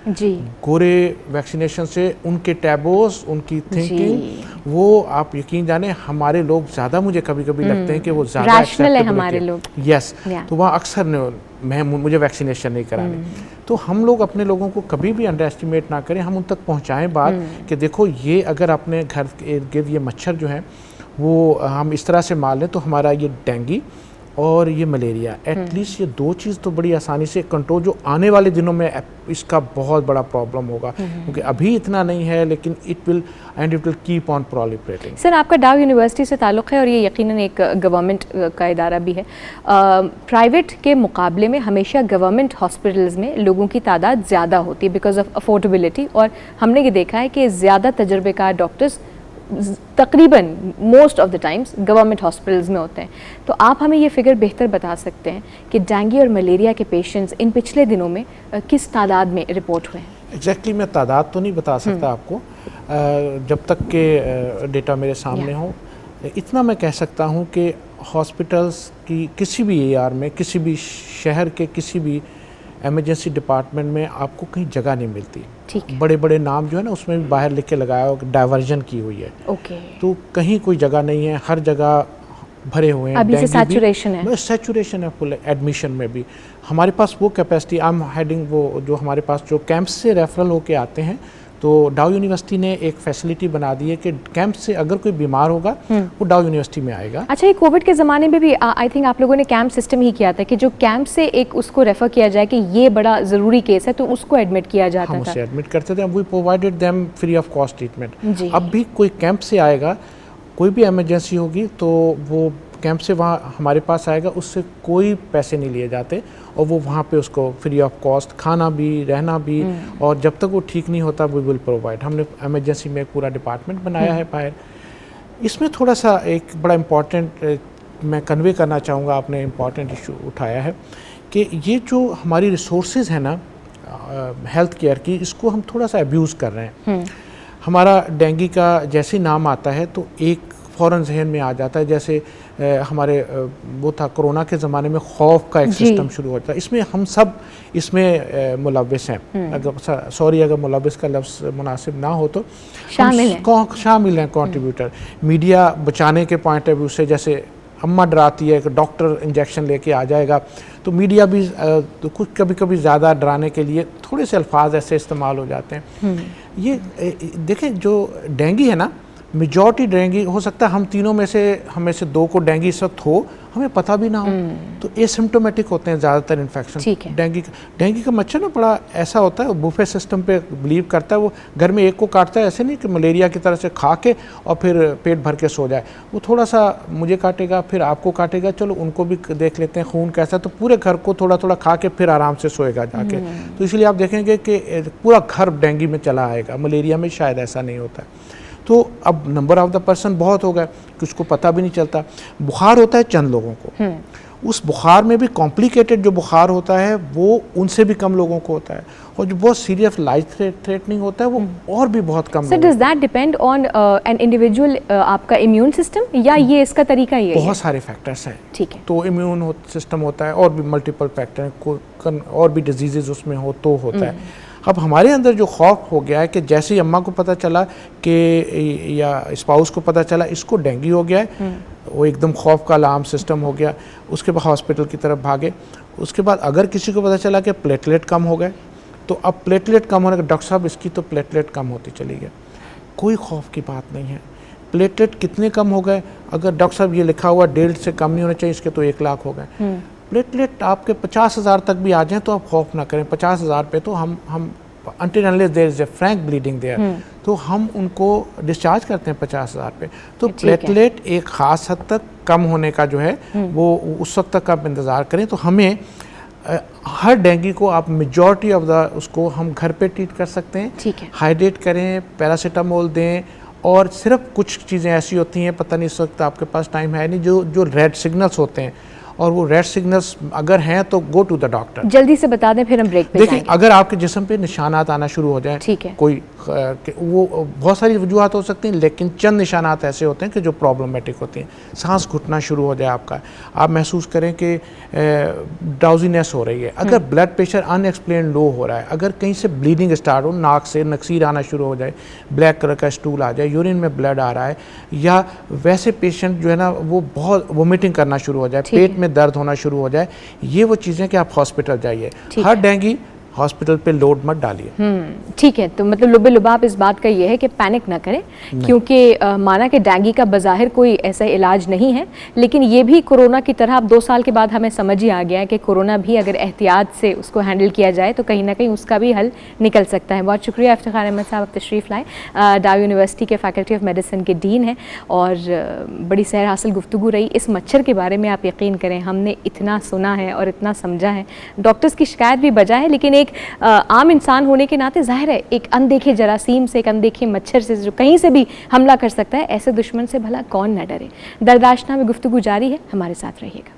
गोरे वैक्सीनेशन से, उनके टैबोस, उनकी थिंकिंग, वो आप यकीन जाने हमारे लोग ज़्यादा, मुझे कभी कभी लगते हैं कि वो ज़्यादा रैशनल है हमारे लोग। यस, तो वहाँ अक्सर मुझे वैक्सीनेशन नहीं करानी। तो हम लोग अपने लोगों को कभी भी अंडर एस्टिमेट ना करें, हम उन तक पहुँचाएँ बात कि देखो ये अगर अपने घर के इर्द गिर्द ये मच्छर जो हैं वो हम इस तरह से मार लें तो हमारा ये डेंगू और ये मलेरिया, एटलीस्ट ये दो चीज़ तो बड़ी आसानी से कंट्रोल, जो आने वाले दिनों में इसका बहुत बड़ा प्रॉब्लम होगा, क्योंकि अभी इतना नहीं है लेकिन it will keep on proliferating. Sir, आपका डाउ यूनिवर्सिटी से ताल्लुक़ है और ये यकीनन एक गवर्नमेंट का इदारा भी है। प्राइवेट के मुकाबले में हमेशा गवर्नमेंट हॉस्पिटल्स में लोगों की तादाद ज़्यादा होती है बिकॉज ऑफ अफोर्डेबिलिटी, और हमने ये देखा है कि ज़्यादा तजर्बेकार डॉक्टर्स तकरीबन most of the times government hospitals में होते हैं। तो आप हमें ये फिगर बेहतर बता सकते हैं कि डेंगू और मलेरिया के पेशेंट्स इन पिछले दिनों में किस तादाद में रिपोर्ट हुए हैं? एग्जैक्टली मैं तादाद तो नहीं बता सकता आपको, जब तक के डेटा मेरे सामने हो। इतना मैं कह सकता हूँ कि हॉस्पिटल्स की किसी भी एआर में, किसी भी शहर के किसी भी एमरजेंसी डिपार्टमेंट में आपको कहीं जगह नहीं मिलती। बड़े बड़े नाम जो है ना उसमें भी बाहर लिख के लगाया हो, डाइवर्जन की हुई है। तो कहीं कोई जगह नहीं है, हर जगह भरे हुए हैं। अभी से सैचुरेशन है, सैचुरेशन है फुल। एडमिशन में भी हमारे पास वो कैपेसिटी, आई एम हेडिंग वो जो हमारे पास जो कैंप से रेफरल होके आते हैं, तो डाउ यूनिवर्सिटी ने एक फैसिलिटी बना दी है कि कैंप से अगर कोई बीमार होगा वो डाउ यूनिवर्सिटी में आएगा। अच्छा, ये कोविड के ज़माने में भी आई थिंक आप लोगों ने कैंप सिस्टम ही किया था कि जो कैंप से एक उसको रेफ़र किया जाए कि ये बड़ा ज़रूरी केस है तो उसको एडमिट किया जाता था। हम उसे एडमिट करते थे, we provided them free of cost treatment. अब भी कोई कैंप से आएगा, कोई भी इमरजेंसी होगी तो वो कैंप से वहाँ हमारे पास आएगा, उससे कोई पैसे नहीं लिए जाते और वो वहाँ पे उसको फ्री ऑफ कॉस्ट खाना भी, रहना भी, और जब तक वो ठीक नहीं होता वी विल प्रोवाइड। हमने इमरजेंसी में एक पूरा डिपार्टमेंट बनाया है बाहर। इसमें थोड़ा सा एक बड़ा इम्पॉर्टेंट मैं कन्वे करना चाहूँगा, आपने इम्पॉर्टेंट इशू उठाया है कि ये जो हमारी रिसोर्सेज है ना हेल्थ केयर की, इसको हम थोड़ा सा अब्यूज़ कर रहे हैं। हमारा डेंगू का जैसे नाम आता है तो एक फ़ौरन जहन में आ जाता है, जैसे हमारे वो था कोरोना के ज़माने में खौफ का एक सिस्टम शुरू होता है। इसमें हम सब इसमें मुलव्विस हैं। अगर सॉरी अगर मुलव्विस का लफ्ज़ मुनासिब ना हो तो शामिल हैं कंट्रीब्यूटर। मीडिया बचाने के पॉइंट ऑफ व्यू से, जैसे अम्मा डराती है कि डॉक्टर इंजेक्शन लेके आ जाएगा, तो मीडिया भी तो कुछ कभी कभी ज़्यादा डराने के लिए थोड़े से अल्फाज ऐसे इस्तेमाल हो जाते हैं। ये देखें, जो डेंगू है ना, मेजॉरिटी डेंगू हो सकता है हम तीनों में से, हमें से दो को डेंगू इस वक्त हो, हमें पता भी ना हो, तो एसिम्प्टोमेटिक होते हैं ज़्यादातर इन्फेक्शन। डेंगू का मच्छर ना बड़ा ऐसा होता है, वो बुफे सिस्टम पे बिलीव करता है, वो घर में एक को काटता है, ऐसे नहीं कि मलेरिया की तरह से खा के और फिर पेट भर के सो जाए। वो थोड़ा सा मुझे काटेगा, फिर आपको काटेगा, चलो उनको भी देख लेते हैं खून कैसा, तो पूरे घर को थोड़ा थोड़ा खा के फिर आराम से सोएगा जाके। तो इसलिए आप देखेंगे कि पूरा घर डेंगू में चला आएगा। मलेरिया में शायद ऐसा नहीं होता है। तो अब नंबर ऑफ द पर्सन बहुत हो गए कि उसको पता भी नहीं चलता। बुखार होता है चंद लोगों को, उस बुखार में भी कॉम्प्लिकेटेड जो बुखार होता है वो उनसे भी कम लोगों को होता है, और जो बहुत सीरियस लाइफ थ्रेटनिंग होता है वो और भी बहुत कम। Sir, does that depend on an individual, आपका इम्यून सिस्टम, या ये इसका तरीका ही है? बहुत सारे फैक्टर्स हैं। ठीक है। तो इम्यून सिस्टम होता है और भी मल्टीपल फैक्टर हैं, और भी डिजीजेज उसमें हो तो होता है। अब हमारे अंदर जो खौफ हो गया है कि जैसे ही अम्मा को पता चला कि या स्पाउस को पता चला इसको डेंगू हो गया है, वो एकदम खौफ का अलार्म सिस्टम हो गया, उसके बाद हॉस्पिटल की तरफ भागे। उसके बाद अगर किसी को पता चला कि प्लेटलेट कम हो गए, तो अब प्लेटलेट कम होने का, डॉक्टर साहब इसकी तो प्लेटलेट कम होती चली गई। कोई खौफ की बात नहीं है। प्लेटलेट कितने कम हो गए? अगर डॉक्टर साहब ये लिखा हुआ 1.5 से कम नहीं होना चाहिए, इसके तो 1 लाख हो गए। प्लेटलेट आपके 50,000 तक भी आ जाए तो आप खौफ ना करें। 50,000 पे तो हम until unless there is a frank bleeding there, तो हम उनको डिस्चार्ज करते हैं 50,000 पे। तो प्लेटलेट एक ख़ास हद तक कम होने का जो है वो उस वक्त तक आप इंतज़ार करें। तो हमें हर डेंगू को आप मेजॉरिटी ऑफ द उसको हम घर पे ट्रीट कर सकते हैं। हाइड्रेट करें, पैरासीटामोल दें, और सिर्फ कुछ चीज़ें ऐसी होती हैं, पता नहीं इस वक्त आपके पास टाइम है नहीं, जो रेड सिग्नल्स होते हैं, और वो रेड सिग्नल्स अगर हैं तो गो टू द डॉक्टर। जल्दी से बता दें, फिर हम ब्रेक पे देखिए, अगर आपके जिस्म पे निशानात आना शुरू हो जाए, ठीक है, कोई वो बहुत सारी वजूहत हो सकती हैं, लेकिन चंद निशानात ऐसे होते हैं कि जो प्रॉब्लमेटिक होती हैं। सांस घुटना शुरू हो जाए आपका, आप महसूस करें कि ड्राउजीनेस हो रही है, अगर ब्लड प्रेशर अनएक्सप्लेन लो हो रहा है, अगर कहीं से ब्लीडिंग स्टार्ट हो, नाक से नक्सीर आना शुरू हो जाए, ब्लैक कलर का स्टूल आ जाए, यूरिन में ब्लड आ रहा है, या वैसे पेशेंट जो है ना वो बहुत वोमिटिंग करना शुरू हो जाए, पेट में दर्द होना शुरू हो जाए, ये वो चीज़ें कि आप हॉस्पिटल जाइए। हर डेंगू हॉस्पिटल पे लोड मत डालिए। ठीक है, तो मतलब लुबे लुबाब इस बात का ये है कि पैनिक ना करें, क्योंकि माना कि डेंगू का बज़ाहिर कोई ऐसा इलाज नहीं है, लेकिन ये भी कोरोना की तरह अब 2 साल के बाद हमें समझ ही आ गया है कि कोरोना भी अगर एहतियात से उसको हैंडल किया जाए तो कहीं ना कहीं उसका भी हल निकल सकता है। बहुत शुक्रिया इफ्तिखार अहमद साहब, आप तशरीफ़ लाएँ। डाउ यूनिवर्सिटी के फैकल्टी ऑफ मेडिसिन के डीन हैं और बड़ी सैर हासिल गुफ्तगू रही। इस मच्छर के बारे में आप यकीन करें हमने इतना सुना है और इतना समझा है, डॉक्टर्स की शिकायत भी बजा है, लेकिन एक आम इंसान होने के नाते जाहिर है एक अनदेखे जरासीम से, एक अनदेखे मच्छर से जो कहीं से भी हमला कर सकता है, ऐसे दुश्मन से भला कौन न डरे। दरदाश्तनामा में गुफ्तगू जारी है, हमारे साथ रहिएगा।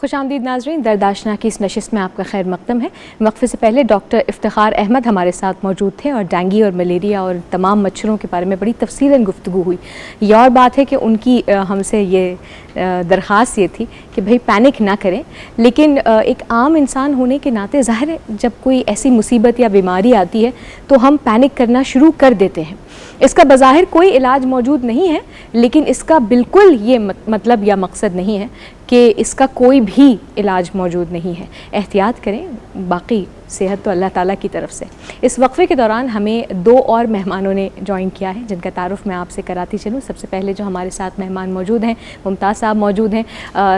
खुशामदीद नाज़रीन, दरदाश्तनामा की इस नशिस्त में आपका खैर मकदम है। वक्फे से पहले डॉक्टर इफ्तिखार अहमद हमारे साथ मौजूद थे और डेंगू और मलेरिया और तमाम मच्छरों के बारे में बड़ी तफसीलन गुफ्तगू हुई। ये और बात है कि उनकी हमसे ये दरख्वास्त ये थी कि भाई पैनिक ना करें, लेकिन एक आम इंसान होने के नाते ज़ाहिर है जब कोई ऐसी मुसीबत या बीमारी आती है तो हम पैनिक करना शुरू कर देते हैं। इसका बज़ाहिर कोई इलाज मौजूद नहीं है, लेकिन इसका बिल्कुल ये मतलब या मकसद नहीं है कि इसका कोई भी इलाज मौजूद नहीं है। एहतियात करें, बाकी सेहत तो अल्लाह ताला की तरफ से। इस वक्फे के दौरान हमें 2 और मेहमानों ने ज्वाइन किया है, जिनका तारुफ मैं आपसे कराती चलूँ। सबसे पहले जो हमारे साथ मेहमान मौजूद हैं, मुमताज़ साहब मौजूद हैं,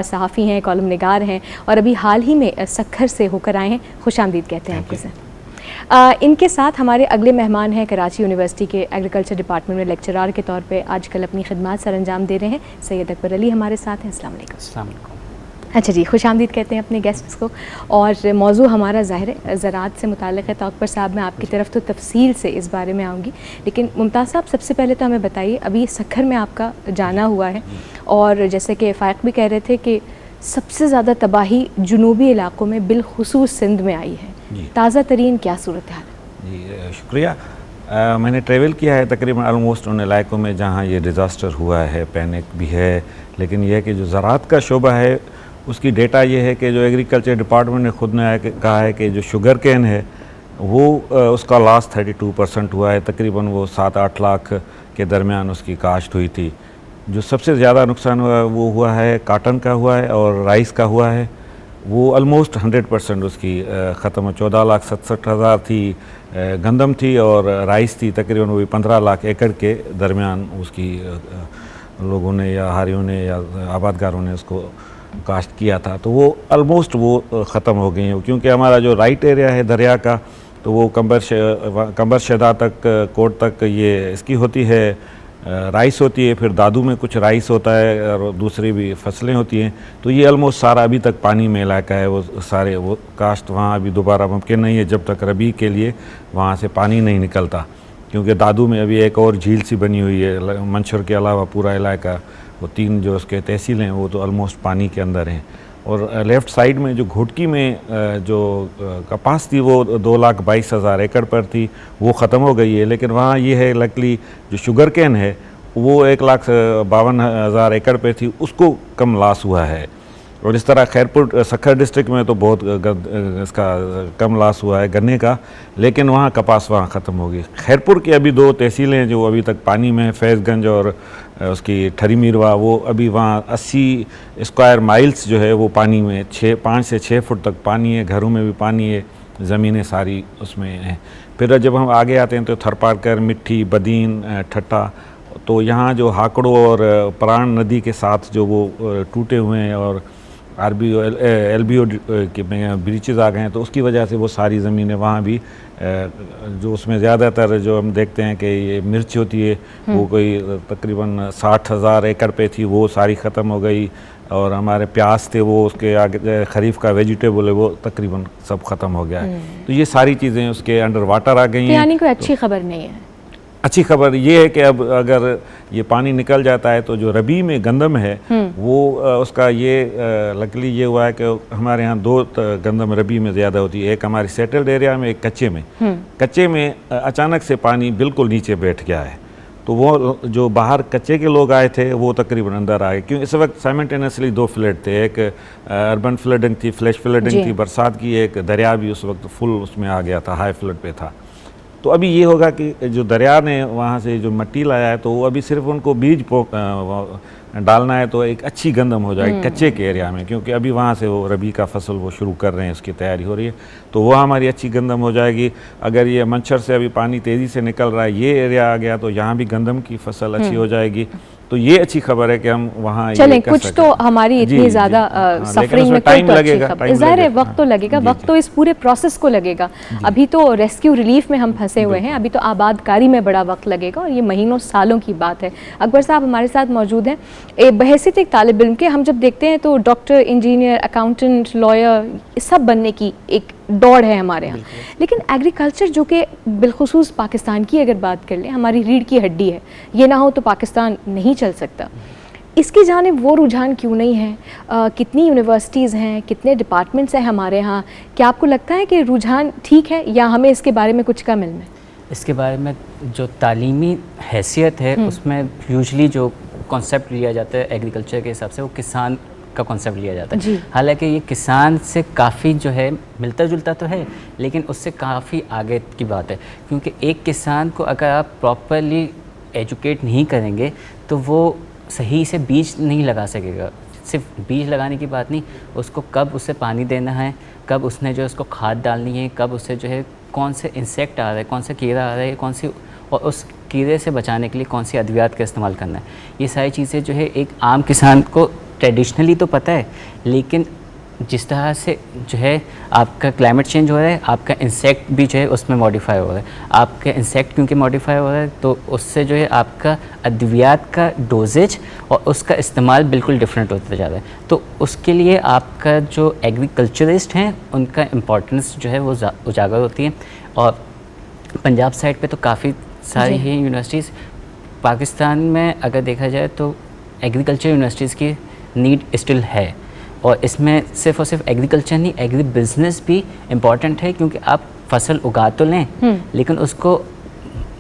सहाफ़ी हैं, कॉलम निगार हैं और अभी हाल ही में सक्खर से होकर आए हैं। खुशामदीद कहते हैं आपके साथ। इनके साथ हमारे अगले मेहमान हैं, कराची यूनिवर्सिटी के एग्रीकल्चर डिपार्टमेंट में लेक्चरार के तौर पे आजकल अपनी खिदमत सर अंजाम दे रहे हैं, सैयद अकबर अली हमारे साथ हैं। अस्सलाम वालेकुम। अस्सलाम वालेकुम। अच्छा जी, खुशामदीद कहते हैं अपने गेस्ट्स को। और मौजू हमारा ज़ाहिर है ज़राअत से मुताल्लिक़ है। तो अकबर साहब मैं आपकी तरफ तो तफसील से इस बारे में आऊँगी, लेकिन मुमताज़ साहब सबसे पहले तो हमें बताइए, अभी सक्खर में आपका जाना हुआ है और जैसे कि फ़ाइक भी कह रहे थे कि सबसे ज़्यादा तबाही जुनूबी इलाकों में बिलखुसूस सिंध में आई है, ताज़ा तरीन क्या सूरत हाल है? जी शुक्रिया। मैंने ट्रैवल किया है तकरीबन ऑलमोस्ट उन इलाकों में जहाँ ये डिज़ास्टर हुआ है। पैनिक भी है, लेकिन यह है कि जो ज़राअत का शोबा है उसकी डेटा ये है कि जो एग्रीकल्चर डिपार्टमेंट ने खुद ने कहा है कि जो शुगर केन है वो उसका लॉस 32% हुआ है। तकरीबन वो 7-8 लाख के दरमियान उसकी काश्त हुई थी। जो सबसे ज़्यादा नुकसान हुआ वो हुआ है काटन का हुआ है और राइस का हुआ है। वो ऑलमोस्ट 100% उसकी ख़त्म। 14,67,000 थी गंदम थी और राइस थी तकरीबन वो 15 लाख एकड़ के दरमियान उसकी लोगों ने या हारियों ने या आबादगारों ने उसको काश्त किया था। तो वो ऑलमोस्ट वो ख़त्म हो गई हैं, क्योंकि हमारा जो राइट एरिया है दरिया का तो वो कंबर शदा तक कोट तक ये इसकी होती है, राइस होती है, फिर दादू में कुछ राइस होता है और दूसरी भी फसलें होती हैं। तो ये ऑलमोस्ट सारा अभी तक पानी में इलाका है। वो सारे वो काश्त वहाँ अभी दोबारा मुमकिन नहीं है जब तक रबी के लिए वहाँ से पानी नहीं निकलता, क्योंकि दादू में अभी एक और झील सी बनी हुई है। मंशर के अलावा पूरा इलाका वो 3 जो उसके तहसील हैं वो तो ऑलमोस्ट पानी के अंदर हैं। और लेफ़्ट साइड में जो घुटकी में जो कपास थी वो 2,22,000 एकड़ पर थी, वो ख़त्म हो गई है। लेकिन वहाँ ये है लकली जो शुगर केन है वो 1,52,000 एकड़ पे थी, उसको कम लॉस हुआ है। और इस तरह खैरपुर सक्खर डिस्ट्रिक्ट में तो बहुत इसका कम लॉस हुआ है गन्ने का, लेकिन वहाँ कपास वहाँ ख़त्म हो गई। खैरपुर की अभी 2 तहसीलें जो अभी तक पानी में, फैज़गंज और उसकी ठरी मीरवा, वो अभी वहाँ 80 स्क्वायर माइल्स जो है वो पानी में 5 से 6 फुट तक पानी है। घरों में भी पानी है, ज़मीनें सारी उसमें हैं। फिर जब हम आगे आते हैं तो थरपारकर, मिट्टी, बदीन, ठट्टा, तो यहाँ जो हाकड़ो और प्राण नदी के साथ जो वो टूटे हुए हैं और RBO LBO के ब्रीचेज़ आ गए हैं, तो उसकी वजह से वो सारी ज़मीनें वहाँ भी जो उसमें ज़्यादातर जो हम देखते हैं कि ये मिर्च होती है वो कोई तकरीबन 60,000 एकड़ पे थी, वो सारी ख़त्म हो गई। और हमारे प्याज थे वो उसके आगे खरीफ का वेजिटेबल है वो तकरीबन सब ख़त्म हो गया है। तो ये सारी चीज़ें उसके अंडर वाटर आ गई हैं। यानी कोई अच्छी खबर नहीं है। अच्छी खबर ये है कि अब अगर ये पानी निकल जाता है तो जो रबी में गंदम है वो उसका ये लकली ये हुआ है कि हमारे यहाँ दो गंदम रबी में ज़्यादा होती है, एक हमारी सेटल्ड एरिया में, एक कच्चे में। कच्चे में अचानक से पानी बिल्कुल नीचे बैठ गया है, तो वो जो बाहर कच्चे के लोग आए थे वो तकरीबन अंदर आ गए, क्योंकि इस वक्त साइमल्टेनियसली दो फ्लड थे, एक अर्बन फ्लडिंग थी, फ्लैश फ्लडिंग थी बरसात की, एक दरिया भी उस वक्त फुल उसमें आ गया था, हाई फ्लड पे था। तो अभी ये होगा कि जो दरिया ने वहाँ से जो मिट्टी लाया है तो वो अभी सिर्फ उनको बीज डालना है तो एक अच्छी गंदम हो जाएगी कच्चे के एरिया में, क्योंकि अभी वहाँ से वो रबी का फसल वो शुरू कर रहे हैं, उसकी तैयारी हो रही है, तो वो हमारी अच्छी गंदम हो जाएगी। अगर ये मंचर से अभी पानी तेज़ी से निकल रहा है, ये एरिया आ गया तो यहाँ भी गंदम की फसल अच्छी हो जाएगी। तो ये अच्छी खबर है कि हम वहाँ चलें, कुछ तो हमारी इतनी ज़्यादा सफरिंग में टाइम लगेगा, ज़ाहिर है वक्त तो लगेगा, वक्त तो इस पूरे प्रोसेस को लगेगा। अभी तो रेस्क्यू रिलीफ में हम फंसे हुए हैं, अभी तो आबादकारी में बड़ा वक्त लगेगा और ये महीनों सालों की बात है। अकबर साहब हमारे साथ मौजूद हैं। बहैसियत एक तालिब इल्म के हम जब देखते हैं तो डॉक्टर, इंजीनियर, अकाउंटेंट, लॉयर सब बनने की एक दौड़ है हमारे यहाँ, लेकिन एग्रीकल्चर जो कि बिलखुसूस पाकिस्तान की अगर बात कर लें, हमारी रीढ़ की हड्डी है, ये ना हो तो पाकिस्तान नहीं चल सकता। इसकी जानिब वो रुझान क्यों नहीं है? कितनी यूनिवर्सिटीज़ हैं, कितने डिपार्टमेंट्स हैं हमारे यहाँ? क्या आपको लगता है कि रुझान ठीक है या हमें इसके बारे में कुछ कम इल्म है? इसके बारे में जो तालीमी हैसियत है उसमें यूजली जो कॉन्सेप्ट लिया जाता है एग्रीकल्चर के हिसाब से वो किसान का कॉन्सेप्ट लिया जाता है। हालांकि ये किसान से काफ़ी जो है मिलता जुलता तो है, लेकिन उससे काफ़ी आगे की बात है, क्योंकि एक किसान को अगर आप प्रॉपरली एजुकेट नहीं करेंगे तो वो सही से बीज नहीं लगा सकेगा। सिर्फ बीज लगाने की बात नहीं, उसको कब उसे पानी देना है, कब उसने जो है उसको खाद डालनी है, कब उसे जो है कौन से इंसेक्ट आ रहे हैं, कौन से कीड़ा आ रहा है, कौन सी, और उस कीड़े से बचाने के लिए कौन सी अद्वियात का इस्तेमाल करना है। ये सारी चीज़ें जो है एक आम किसान को ट्रेडिशनली तो पता है, लेकिन जिस तरह से जो है आपका क्लाइमेट चेंज हो रहा है, आपका इंसेक्ट भी जो है उसमें मॉडिफाई हो रहा है, आपका इंसेक्ट क्योंकि मॉडिफाई हो रहा है तो उससे जो है आपका अद्वियात का डोजेज और उसका इस्तेमाल बिल्कुल डिफरेंट होता जा रहा है। तो उसके लिए आपका जो एग्रीकल्चरिस्ट हैं उनका इम्पोर्टेंस जो है वो उजागर होती है। और पंजाब साइड पे तो काफ़ी सारी ही यूनिवर्सिटीज़, पाकिस्तान में अगर देखा जाए तो एग्रीकल्चर यूनिवर्सिटीज़ की नीड स्टिल है, और इसमें सिर्फ और सिर्फ एग्रीकल्चर नहीं, एग्री बिजनेस भी इम्पॉर्टेंट है, क्योंकि आप फसल उगा तो लें लेकिन उसको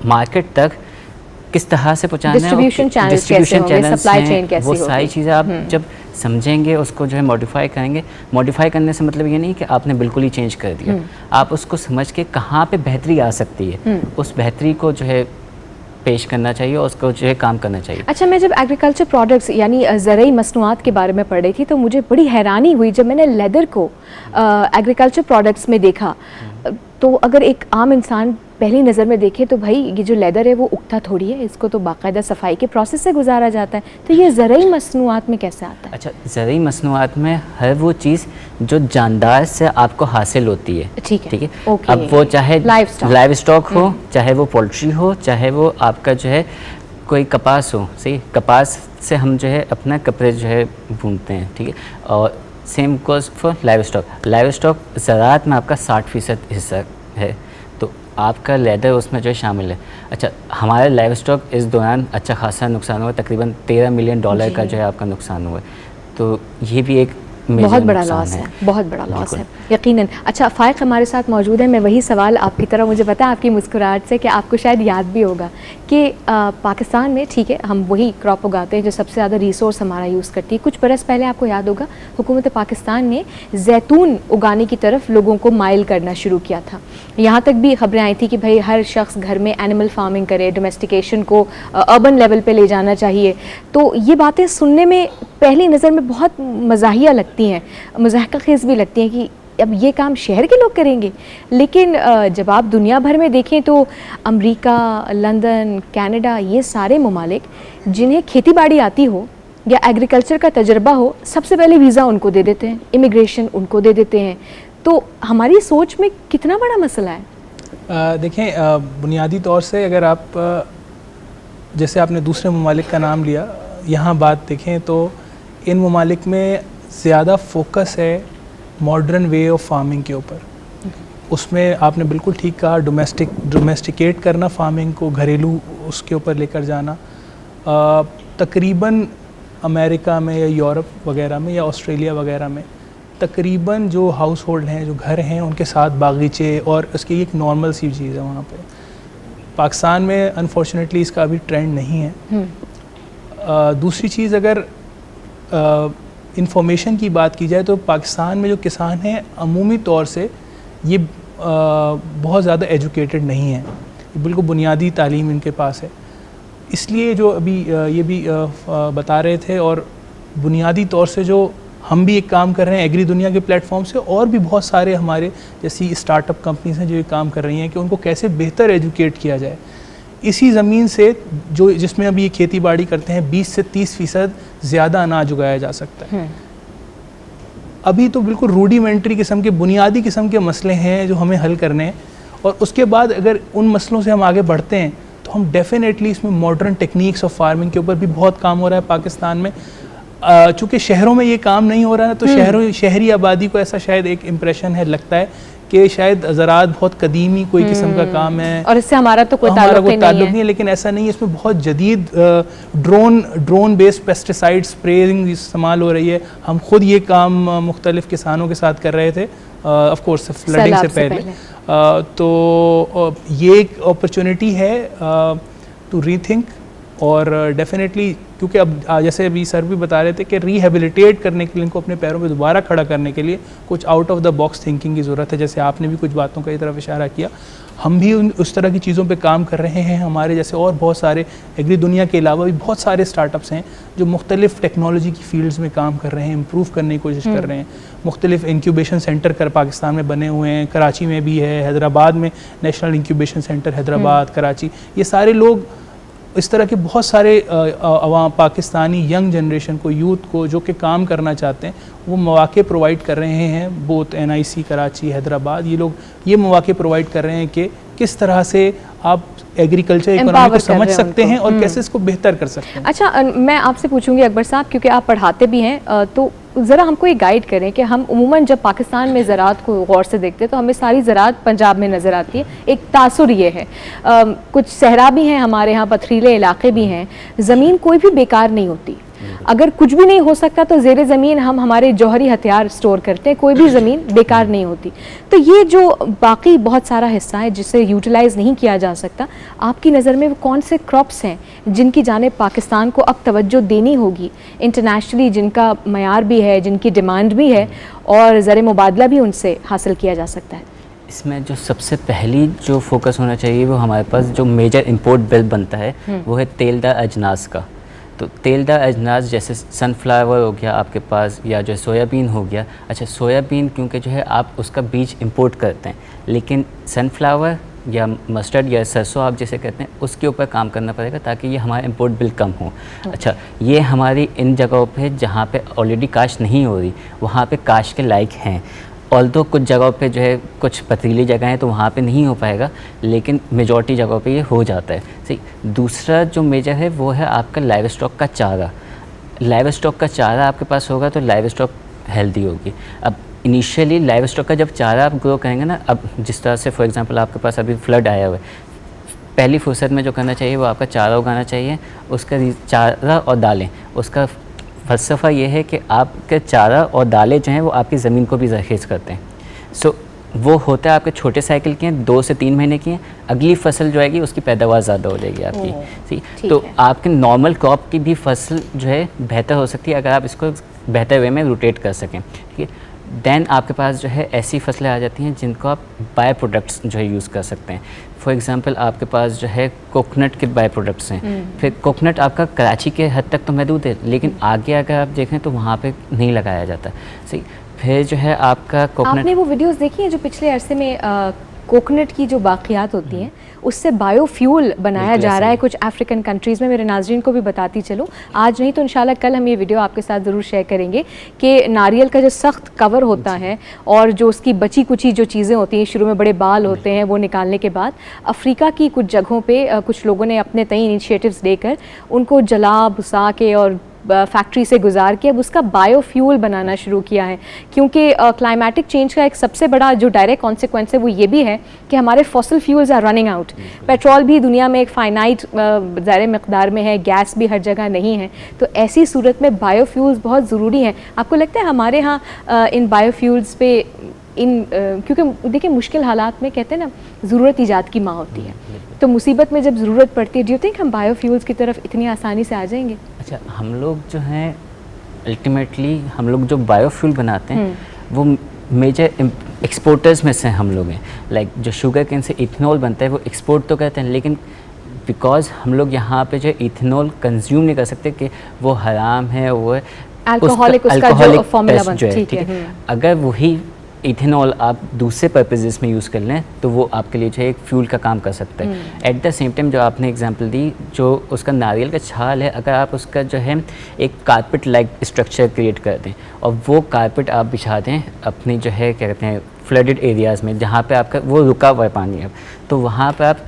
मार्केट तक किस तरह से पहुँचाना है, डिस्ट्रीब्यूशन चैनल्स, सप्लाई चेन कैसे, वो सारी चीज़ें आप जब समझेंगे, उसको जो है मॉडिफाई करेंगे। मॉडिफाई करने से मतलब ये नहीं कि आपने बिल्कुल ही चेंज कर दिया, आप उसको समझ के कहाँ पे बेहतरी आ सकती है उस बेहतरी को जो है पेश करना चाहिए और उसको जो है काम करना चाहिए। अच्छा, मैं जब एग्रीकल्चर प्रोडक्ट्स यानी ज़रई मसनूआत के बारे में पढ़ रही थी तो मुझे बड़ी हैरानी हुई जब मैंने लेदर को एग्रीकल्चर प्रोडक्ट्स में देखा। तो अगर एक आम इंसान पहली नज़र में देखे तो भाई ये जो लेदर है वो उगता थोड़ी है, इसको तो बाकायदा सफाई के प्रोसेस से गुजारा जाता है, तो ये ज़रई मसनूआत में कैसे आता है? अच्छा, ज़रई मसनूआत में हर वो चीज़ जो जानदार से आपको हासिल होती है, ठीक है, अब वो चाहे लाइव स्टॉक हो, चाहे वो पोल्ट्री हो, चाहे वो आपका जो है कोई कपास हो, सही, कपास से हम जो है अपना कपड़े जो है बुनते हैं, ठीक है, और same goes for livestock. Livestock ज़राअत में आपका 60% हिस्सा है, तो आपका लेदर उसमें जो है शामिल है। अच्छा, हमारे लाइव स्टॉक इस दौरान अच्छा खासा नुकसान हुआ, तकरीबन $13 मिलियन का जो है आपका नुकसान हुआ है, तो ये भी एक बहुत बड़ा लॉस है, बहुत बड़ा लॉस है यकीनन। अच्छा, फ़ाइक हमारे साथ मौजूद है। मैं वही सवाल आपकी तरह, मुझे पता है आपकी मुस्कुराहट से कि आपको शायद याद भी होगा कि पाकिस्तान में, ठीक है, हम वही क्रॉप उगाते हैं जो सबसे ज़्यादा रिसोर्स हमारा यूज़ करती है। कुछ बरस पहले आपको याद होगा हुकूमत पाकिस्तान ने जैतून उगाने की तरफ लोगों को माइल करना शुरू किया था। यहाँ तक भी खबरें आई थी कि भाई हर शख्स घर में एनिमल फार्मिंग करे, डोमेस्टिकेशन को अर्बन लेवल पे ले जाना चाहिए। तो ये बातें सुनने में पहली नज़र में बहुत मज़ाहिया लगती हैं, मज़ाहक़खेज़ भी लगती हैं कि अब ये काम शहर के लोग करेंगे, लेकिन जब आप दुनिया भर में देखें तो अमेरिका, लंदन, कनाडा, ये सारे ममालिक जिन्हें खेती बाड़ी आती हो या एग्रीकल्चर का तजर्बा हो, सबसे पहले वीज़ा उनको दे देते हैं, इमिग्रेशन उनको दे देते हैं। तो हमारी सोच में कितना बड़ा मसला है। देखें, बुनियादी तौर से अगर आप जैसे आपने दूसरे ममालिक का नाम लिया, यहाँ बात देखें तो इन ममालिक में ज़्यादा फोकस है मॉडर्न वे ऑफ फार्मिंग के ऊपर। उसमें आपने बिल्कुल ठीक कहा, डोमेस्टिकेट करना फार्मिंग को, घरेलू उसके ऊपर लेकर जाना। तकरीबन अमेरिका में या यूरोप वगैरह में या ऑस्ट्रेलिया वगैरह में तकरीबन जो हाउस होल्ड हैं, जो घर हैं, उनके साथ बागीचे और उसकी एक नॉर्मल सी चीज़ है वहाँ पे। पाकिस्तान में अनफॉर्चुनेटली इसका अभी ट्रेंड नहीं है। दूसरी चीज़, अगर इंफॉर्मेशन की बात की जाए तो पाकिस्तान में जो किसान हैं अमूमी तौर से ये बहुत ज़्यादा एजुकेटेड नहीं है, बिल्कुल बुनियादी तालीम इनके पास है। इसलिए जो अभी ये भी बता रहे थे, और बुनियादी तौर से जो हम भी एक काम कर रहे हैं एग्री दुनिया के प्लेटफॉर्म से, और भी बहुत सारे हमारे जैसी स्टार्टअप कंपनीज हैं जो ये काम कर रही हैं कि उनको कैसे बेहतर एजुकेट किया जाए। इसी ज़मीन से जो जिसमें अभी ये खेती बाड़ी करते हैं 20 से 30% ज़्यादा अनाज उगाया जा सकता है। अभी तो बिल्कुल रूडिमेंट्री किस्म के, बुनियादी किस्म के मसले हैं जो हमें हल करने हैं, और उसके बाद अगर उन मसलों से हम आगे बढ़ते हैं तो हम डेफिनेटली इसमें मॉडर्न टेक्निक्स ऑफ फार्मिंग के ऊपर भी बहुत काम हो रहा है पाकिस्तान में। चूँकि शहरों में ये काम नहीं हो रहा है तो शहरी आबादी को ऐसा शायद एक इम्प्रेशन है, लगता है कि शायद ज़राअत बहुत कदीमी कोई किस्म का काम है और इससे हमारा तो कोई ताल्लुक नहीं है, लेकिन ऐसा नहीं है। इसमें बहुत जदीद ड्रोन बेस्ड पेस्टिसाइड स्प्रेइंग इस्तेमाल हो रही है। हम खुद ये काम मुख्तलिफ किसानों के साथ कर रहे थे, ऑफ कोर्स फ्लडिंग से पहले। तो ये एक अपॉर्चुनिटी है टू रीथिंक, और डेफिनेटली क्योंकि अब जैसे अभी सर भी बता रहे थे कि रिहेबिलिटेट करने के लिए, इनको अपने पैरों पे दोबारा खड़ा करने के लिए कुछ out of the box thinking की ज़रूरत है। जैसे आपने भी कुछ बातों की तरफ इशारा किया, हम भी उस तरह की चीज़ों पे काम कर रहे हैं। हमारे जैसे और बहुत सारे एग्री दुनिया के अलावा भी बहुत सारे स्टार्टअप्स हैं जो मुख्तलिफ टेक्नोलॉजी की फील्ड्स में काम कर रहे हैं, इम्प्रूव करने की कोशिश कर रहे हैं। मुख्तलिफ इंक्यूबेशन सेंटर पाकिस्तान में बने हुए हैं, कराची में भी है, हैदराबाद में national incubation centre Hyderabad, Karachi, ये सारे लोग इस तरह के बहुत सारे अवाम पाकिस्तानी यंग जनरेशन को, यूथ को जो कि काम करना चाहते हैं, वो मौके प्रोवाइड कर रहे हैं। बोथ NIC कराची, हैदराबाद, ये लोग ये मौके प्रोवाइड कर रहे हैं कि किस तरह से आप एग्रीकल्चर इकोनॉमी को समझ सकते हैं और कैसे इसको बेहतर कर सकते हैं। अच्छा, मैं आपसे पूछूंगी अकबर साहब, क्योंकि आप पढ़ाते भी हैं, तो ज़रा हमको ये गाइड करें कि हम उमूमन जब पाकिस्तान में ज़राअत को गौर से देखते हैं तो हमें सारी ज़राअत पंजाब में नज़र आती है। एक तासुर ये है, कुछ सहरा भी हैं हमारे यहाँ, पथरीले इलाके भी हैं, ज़मीन कोई भी बेकार नहीं होती। अगर कुछ भी नहीं हो सकता तो ज़ेरे ज़मीन हम हमारे जौहरी हथियार स्टोर करते हैं, कोई भी ज़मीन बेकार नहीं होती। तो ये जो बाकी बहुत सारा हिस्सा है जिसे यूटिलाइज़ नहीं किया जा सकता, आपकी नज़र में वो कौन से क्रॉप्स हैं जिनकी जानिब पाकिस्तान को अब तवज्जो देनी होगी इंटरनेशनली, जिनका मयार भी है, जिनकी डिमांड भी है और ज़र मुबादला भी उनसे हासिल किया जा सकता है? इसमें जो सबसे पहली जो फोकस होना चाहिए वो हमारे पास जो मेजर इंपोर्ट बिल बनता है वो है तेलदार अजनास का। तो तेलदार अजनास जैसे सनफ्लावर हो गया आपके पास, या जो सोयाबीन हो गया। अच्छा, सोयाबीन क्योंकि जो है आप उसका बीज इंपोर्ट करते हैं, लेकिन सनफ्लावर या मस्टर्ड या सरसों आप जैसे कहते हैं उसके ऊपर काम करना पड़ेगा ताकि ये हमारा इंपोर्ट बिल कम हो। अच्छा, ये हमारी इन जगहों पे जहाँ पे ऑलरेडी काश्त नहीं हो रही वहाँ पे काश्त के लायक हैं। ऑल्दो कुछ जगहों पे जो है कुछ पथरीली जगह हैं तो वहाँ पे नहीं हो पाएगा, लेकिन मेजॉरिटी जगहों पे ये हो जाता है। सही। दूसरा जो मेजर है वो है आपका लाइव स्टॉक का चारा। लाइव स्टॉक का चारा आपके पास होगा तो लाइव स्टॉक हेल्दी होगी। अब इनिशियली लाइव स्टॉक का जब चारा आप ग्रो करेंगे ना, अब जिस तरह से फॉर एग्जांपल आपके पास अभी फ्लड आया हुआ है, पहली फुर्सत में जो करना चाहिए वो आपका चारा उगाना चाहिए। उसका चारा और दालें, उसका फ़लसफ़ा ये है कि आपके चारा और दालें जो हैं वो आपकी ज़मीन को भी ज़रख़ीज़ करते हैं। सो वो होता है आपके छोटे साइकिल के हैं, 2 से 3 महीने की हैं। अगली फसल जो आएगी उसकी पैदावार ज़्यादा हो जाएगी आपकी। ठीक, तो आपके नॉर्मल क्रॉप की भी फसल जो है बेहतर हो सकती है अगर आप इसको बेहतर वे में रोटेट कर सकें। ठीक है, दैन आपके पास जो है ऐसी फसलें आ जाती हैं जिनको आप बाय प्रोडक्ट्स जो है यूज़ कर सकते हैं। फॉर एग्जांपल आपके पास जो है कोकोनट के बाय प्रोडक्ट्स हैं। फिर कोकोनट आपका कराची के हद तक तो महदूद है, लेकिन आगे अगर आप देखें तो वहाँ पे नहीं लगाया जाता। सही। फिर जो है आपका कोकोनट, आपने वो वीडियोस देखी हैं जो पिछले अरसे में कोकोनट की जो बाक़ियात होती हैं उससे बायोफ्यूल बनाया जा रहा है कुछ अफ्रीकन कंट्रीज़ में। मेरे नाज़रीन को भी बताती चलूँ, आज नहीं तो इंशाल्लाह कल हम ये वीडियो आपके साथ ज़रूर शेयर करेंगे कि नारियल का जो सख्त कवर होता है और जो उसकी बची कुची जो चीज़ें होती हैं, शुरू में बड़े बाल होते हैं, वो निकालने के बाद अफ्रीका की कुछ जगहों पे कुछ लोगों ने अपने तय इनिशिएटिव्स लेकर उनको जला भुसा के और फैक्ट्री से गुजार के अब उसका बायोफ्यूल बनाना शुरू किया है। क्योंकि क्लाइमेटिक चेंज का एक सबसे बड़ा जो डायरेक्ट कॉन्सिक्वेंस है वो ये भी है कि हमारे fossil fuels are running out. Petrol भी दुनिया में एक फाइनाइट ज़्यादा मकदार में है, गैस भी हर जगह नहीं है, तो ऐसी सूरत में बायोफ्यूल्स बहुत ज़रूरी हैं। आपको लगता है हमारे यहाँ इन बायोफ्यूल्स पे क्योंकि देखिए मुश्किल हालात में कहते हैं ना ज़रूरत ईजाद की माँ होती है, तो मुसीबत में जब ज़रूरत पड़ती है, डू यू थिंक हम बायोफ्यूल्स की तरफ इतनी आसानी से आ जाएंगे? अच्छा, हम लोग जो हैं अल्टीमेटली हम लोग जो बायोफ्यूल बनाते हैं वो मेजर एक्सपोर्टर्स में से हम लोग हैं। लाइक जो शुगर केन से इथेनॉल बनता है वो एक्सपोर्ट तो करते हैं, लेकिन बिकॉज हम लोग यहाँ पे जो इथेनॉल कंज्यूम नहीं कर सकते कि वो हराम है, वो अल्कोहलिक उसका जो फॉर्मूला बनता है, ठीक है। अगर वही इथेनॉल आप दूसरे पर्पजेस में यूज़ कर लें तो वो आपके लिए जो है एक फ्यूल का काम कर सकता है। एट द सेम टाइम जो आपने एग्जांपल दी, जो उसका नारियल का छाल है, अगर आप उसका जो है एक कारपेट लाइक स्ट्रक्चर क्रिएट कर दें और वो कारपेट आप बिछा दें अपनी जो है क्या कहते हैं फ्लडेड एरियाज़ में जहाँ पे आपका वो रुका हुआ है पानी अब, तो वहाँ पर आप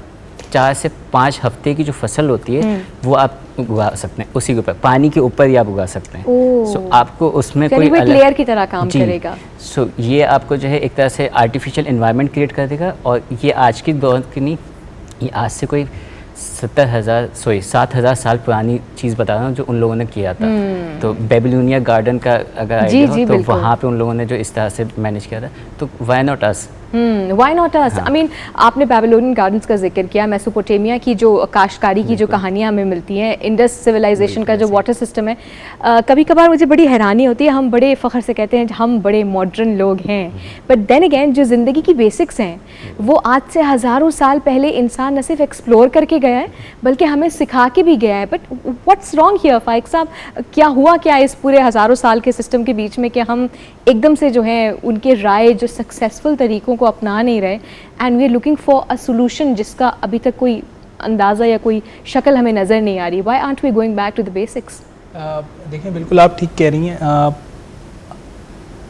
4 से 5 हफ्ते की जो फसल होती है वो आप उगा सकते हैं, उसी के ऊपर पानी के ऊपर ही आप उगा सकते हैं। सो आपको उसमें कोई अलग लेयर की तरह काम करेगा। सो ये आपको जो है एक तरह से आर्टिफिशियल एनवायरनमेंट क्रिएट कर देगा। और ये आज की दौर की नहीं, ये आज से कोई 7,000 साल पुरानी चीज़ बता रहा हूँ जो उन लोगों ने किया था। तो बेबीलोनिया गार्डन का अगर आइडिया हो तो वहाँ पे उन लोगों ने जो इस तरह से मैनेज किया था, तो why not us? Why not us? I mean आपने बेबीलोनियन गार्डन्स का जिक्र किया, मेसोपोटामिया की जो काश्तकारी की जो कहानियाँ हमें मिलती हैं, इंडस सिविलाइजेशन का जो वाटर सिस्टम है, कभी कभार मुझे बड़ी हैरानी होती है। हम बड़े फ़ख्र से कहते हैं हम बड़े मॉडर्न लोग हैं, बट देन अगेन जो ज़िंदगी की बेसिक्स हैं वो आज से हज़ारों साल पहले इंसान न सिर्फ एक्सप्लोर करके गया है बल्कि हमें सिखा के भी गया है। बट व्हाट्स रॉन्ग हियर फाइक साहब? क्या हुआ क्या इस पूरे हज़ारों साल के सिस्टम के बीच में कि हम एकदम से जो है उनके राय जो सक्सेसफुल तरीक़ों को अपना नहीं रहे and we are looking for a solution जिसका अभी तक कोई अंदाज़ा या कोई शक्ल हमें नज़र नहीं आ रही? Why aren't we going back to the basics? देखिए बिल्कुल आप ठीक कह रही हैं।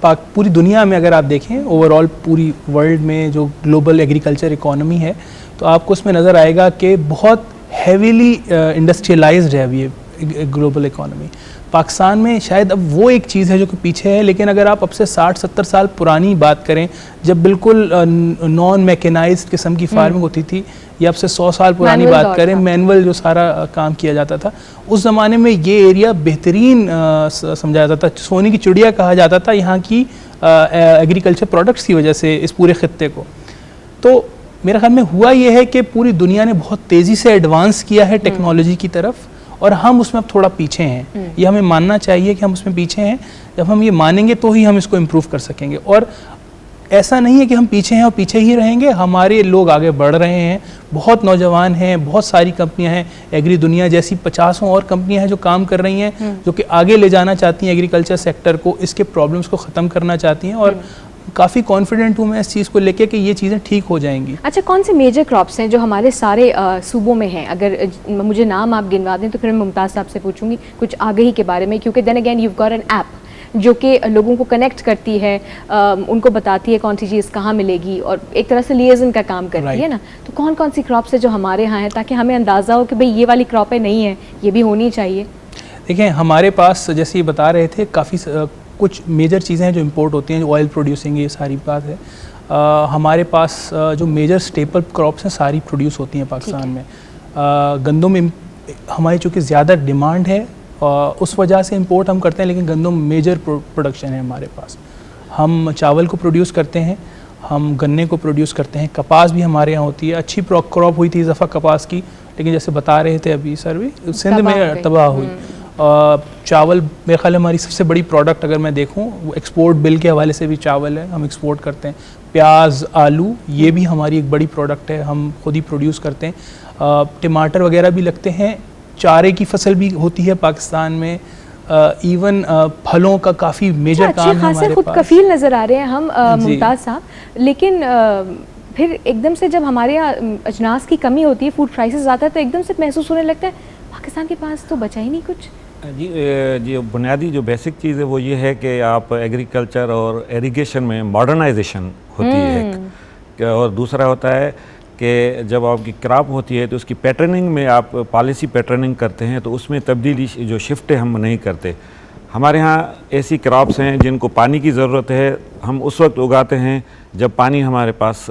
पूरी दुनिया में अगर आप देखें ओवरऑल पूरी वर्ल्ड में जो ग्लोबल एग्रीकल्चर इकोनॉमी है तो आपको उसमें नज़र आएगा कि बहुत हैवीली इंडस्ट्रियलाइज्ड है अभी ये ग्लोबल इकोनॉमी। पाकिस्तान में शायद अब वो एक चीज़ है जो कि पीछे है, लेकिन अगर आप अब से 60-70 साल पुरानी बात करें जब बिल्कुल नॉन मैकेनाइज्ड किस्म की फार्मिंग होती थी, या अब से 100 साल पुरानी बात करें मैनुअल जो सारा काम किया जाता था, उस ज़माने में ये एरिया बेहतरीन समझा जाता था, सोने की चिड़िया कहा जाता था यहाँ की एग्रीकल्चर प्रोडक्ट्स की वजह से इस पूरे खित्ते को। तो मेरे ख्याल में हुआ ये है कि पूरी दुनिया ने बहुत तेज़ी से एडवांस किया है टेक्नोलॉजी की तरफ और हम उसमें अब थोड़ा पीछे हैं। ये हमें मानना चाहिए कि हम उसमें पीछे हैं। जब हम ये मानेंगे तो ही हम इसको इम्प्रूव कर सकेंगे। और ऐसा नहीं है कि हम पीछे हैं और पीछे ही रहेंगे, हमारे लोग आगे बढ़ रहे हैं, बहुत नौजवान हैं, बहुत सारी कंपनियां हैं, एग्री दुनिया जैसी 50 और कंपनियां हैं जो काम कर रही हैं, जो कि आगे ले जाना चाहती हैं एग्रीकल्चर सेक्टर को, इसके प्रॉब्लम्स को ख़त्म करना चाहती हैं। और काफ़ी कॉन्फिडेंट हूँ मैं इस चीज़ को लेके कि ये चीज़ें ठीक हो जाएंगी। अच्छा, कौन से मेजर क्रॉप्स हैं जो हमारे सारे सूबों में हैं? अगर मुझे नाम आप गिनवा दें तो फिर मैं मुमताज़ साहब से पूछूंगी कुछ आगे के बारे में, क्योंकि then again you got an app जो कि लोगों को कनेक्ट करती है, उनको बताती है कौन सी चीज़ कहाँ मिलेगी और एक तरह से लिएजन का काम करती है ना। तो कौन कौन सी क्रॉप्स है जो हमारे यहाँ है, ताकि हमें अंदाज़ा हो कि भाई ये वाली क्रॉपें नहीं है, ये भी होनी चाहिए? देखें, हमारे पास जैसे ये बता रहे थे काफ़ी कुछ मेजर चीज़ें हैं जो इंपोर्ट होती हैं, जो ऑयल प्रोड्यूसिंग, ये सारी बात है। हमारे पास जो मेजर स्टेपल क्रॉप्स हैं सारी प्रोड्यूस होती हैं पाकिस्तान में। गंदम में हमारी चूँकि ज़्यादा डिमांड है उस वजह से इंपोर्ट हम करते हैं, लेकिन गंदम मेजर प्रोडक्शन है हमारे पास। हम चावल को प्रोड्यूस करते हैं, हम गन्ने को प्रोड्यूस करते हैं, कपास भी हमारे यहाँ होती है। अच्छी क्रॉप हुई थी इस दफ़ा कपास की, लेकिन जैसे बता रहे थे अभी सर भी सिंध में तबाह हुई। चावल मेरे ख्याल हमारी सबसे बड़ी प्रोडक्ट अगर मैं देखूं वो एक्सपोर्ट बिल के हवाले से भी चावल है, हम एक्सपोर्ट करते हैं। प्याज, आलू, ये भी हमारी एक बड़ी प्रोडक्ट है, हम खुद ही प्रोड्यूस करते हैं। टमाटर वगैरह भी लगते हैं, चारे की फसल भी होती है पाकिस्तान में। इवन फलों का काफ़ी मेजर काम है हमारे खुद पास। कफील नज़र आ रहे हैं हम मुमताज़ साहब, लेकिन फिर एकदम से जब हमारे यहाँ अजनास की कमी होती है, फूड क्राइसिस आता है, तो एकदम से महसूस होने लगता है पाकिस्तान के पास तो बचा ही नहीं कुछ। जी बुनियादी जो बेसिक चीज़ है वो ये है कि आप एग्रीकल्चर और इरिगेशन में मॉडर्नाइजेशन होती है एक, और दूसरा होता है कि जब आपकी क्रॉप होती है तो उसकी पैटर्निंग में आप पॉलिसी पैटर्निंग करते हैं, तो उसमें तब्दीली जो शिफ्ट हम नहीं करते। हमारे यहाँ ऐसी क्रॉप्स हैं जिनको पानी की ज़रूरत है, हम उस वक्त उगाते हैं जब पानी हमारे पास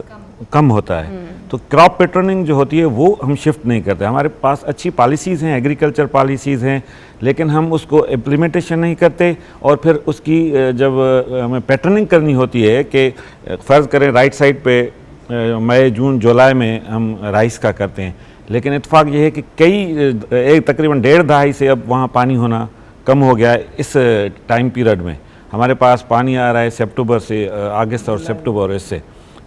कम होता है, तो क्रॉप पैटर्निंग जो होती है वो हम शिफ्ट नहीं करते। हमारे पास अच्छी पॉलिसीज़ हैं, एग्रीकल्चर पॉलिसीज़ हैं, लेकिन हम उसको इम्प्लीमेंटेशन नहीं करते। और फिर उसकी जब हमें पैटर्निंग करनी होती है कि फ़र्ज़ करें राइट साइड पे मई जून जुलाई में हम राइस का करते हैं, लेकिन इत्तेफाक ये है कि एक तकरीबन 1.5 दहाई से अब वहाँ पानी होना कम हो गया है। इस टाइम पीरियड में हमारे पास पानी आ रहा है सितंबर से अगस्त और सितंबर, इससे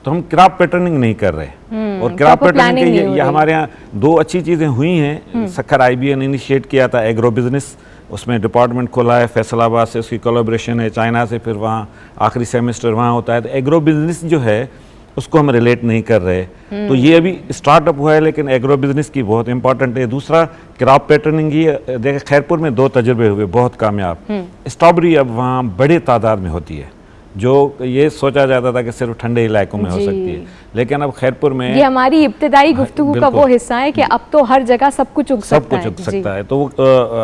तो हम क्रॉप पैटर्निंग नहीं कर रहे। और क्रॉप पैटर्निंग के ये हमारे यहाँ 2 अच्छी चीज़ें हुई हैं। सखर IBN इनिशिएट किया था एग्रो बिजनेस, उसमें डिपार्टमेंट खोला है फैसलाबाद से, उसकी कोलैबोरेशन है चाइना से, फिर वहाँ आखिरी सेमेस्टर वहाँ होता है। तो एग्रो बिजनेस जो है उसको हम रिलेट नहीं कर रहे, तो ये अभी स्टार्टअप हुआ है, लेकिन एग्रो बिजनेस की बहुत इंपॉर्टेंट है। दूसरा क्रॉप पैटर्निंग ही देखें, खैरपुर में 2 तजुर्बे हुए बहुत कामयाब। स्ट्रॉबेरी अब वहाँ बड़े तादाद में होती है, जो ये सोचा जाता था कि सिर्फ ठंडे इलाकों में हो सकती है, लेकिन अब खैरपुर में ये हमारी इब्तिदाई गुफ्तगू का वो हिस्सा है कि अब तो हर जगह सब कुछ उग सकता है। सब कुछ उग सकता है। तो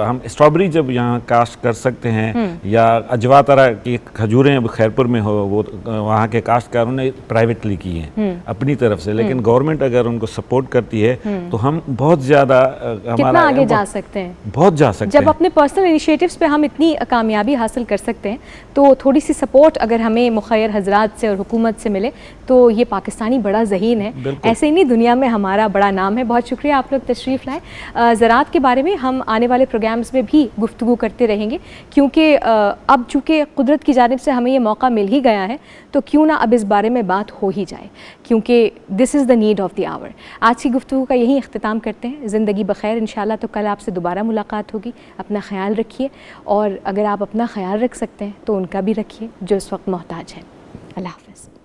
हम स्ट्रॉबेरी जब यहाँ काश्त कर सकते हैं, या अजवा तरह की खजूरें अब खैरपुर में हो, वो वहाँ के काश्तकारों ने प्राइवेटली की हैं अपनी तरफ से, लेकिन गवर्नमेंट अगर उनको सपोर्ट करती है तो हम बहुत ज़्यादा कितना आगे जा सकते हैं, बहुत जा सकते हैं। जब अपने पर्सनल इनिशिएटिव्स पे हम इतनी कामयाबी हासिल कर सकते हैं, तो थोड़ी सी सपोर्ट अगर हमें मुखैर हजरात से और हुकूमत से मिले तो ये पाकिस्तानी बड़ा ज़हीन है। ऐसे ही नहीं, दुनिया में हमारा बड़ा नाम है। बहुत शुक्रिया आप लोग तशरीफ़ लाए। ज़राअत के बारे में हम आने वाले प्रोग्राम्स में भी गुफ्तगू करते रहेंगे, क्योंकि अब चूँकि कुदरत की जानिब से हमें ये मौका मिल ही गया है, तो क्यों ना अब इस बारे में बात हो ही जाए, क्योंकि this is the need of the hour. आज की गुफ्तगू का यही इख्तिताम करते हैं। ज़िंदगी बखैर, इंशाअल्लाह तो कल आपसे दोबारा मुलाकात होगी। अपना ख्याल रखिए, और अगर आप अपना ख्याल रख सकते हैं तो उनका भी रखिए जो इस वक्त मोहताज है। अल्लाह हाफ़िज़।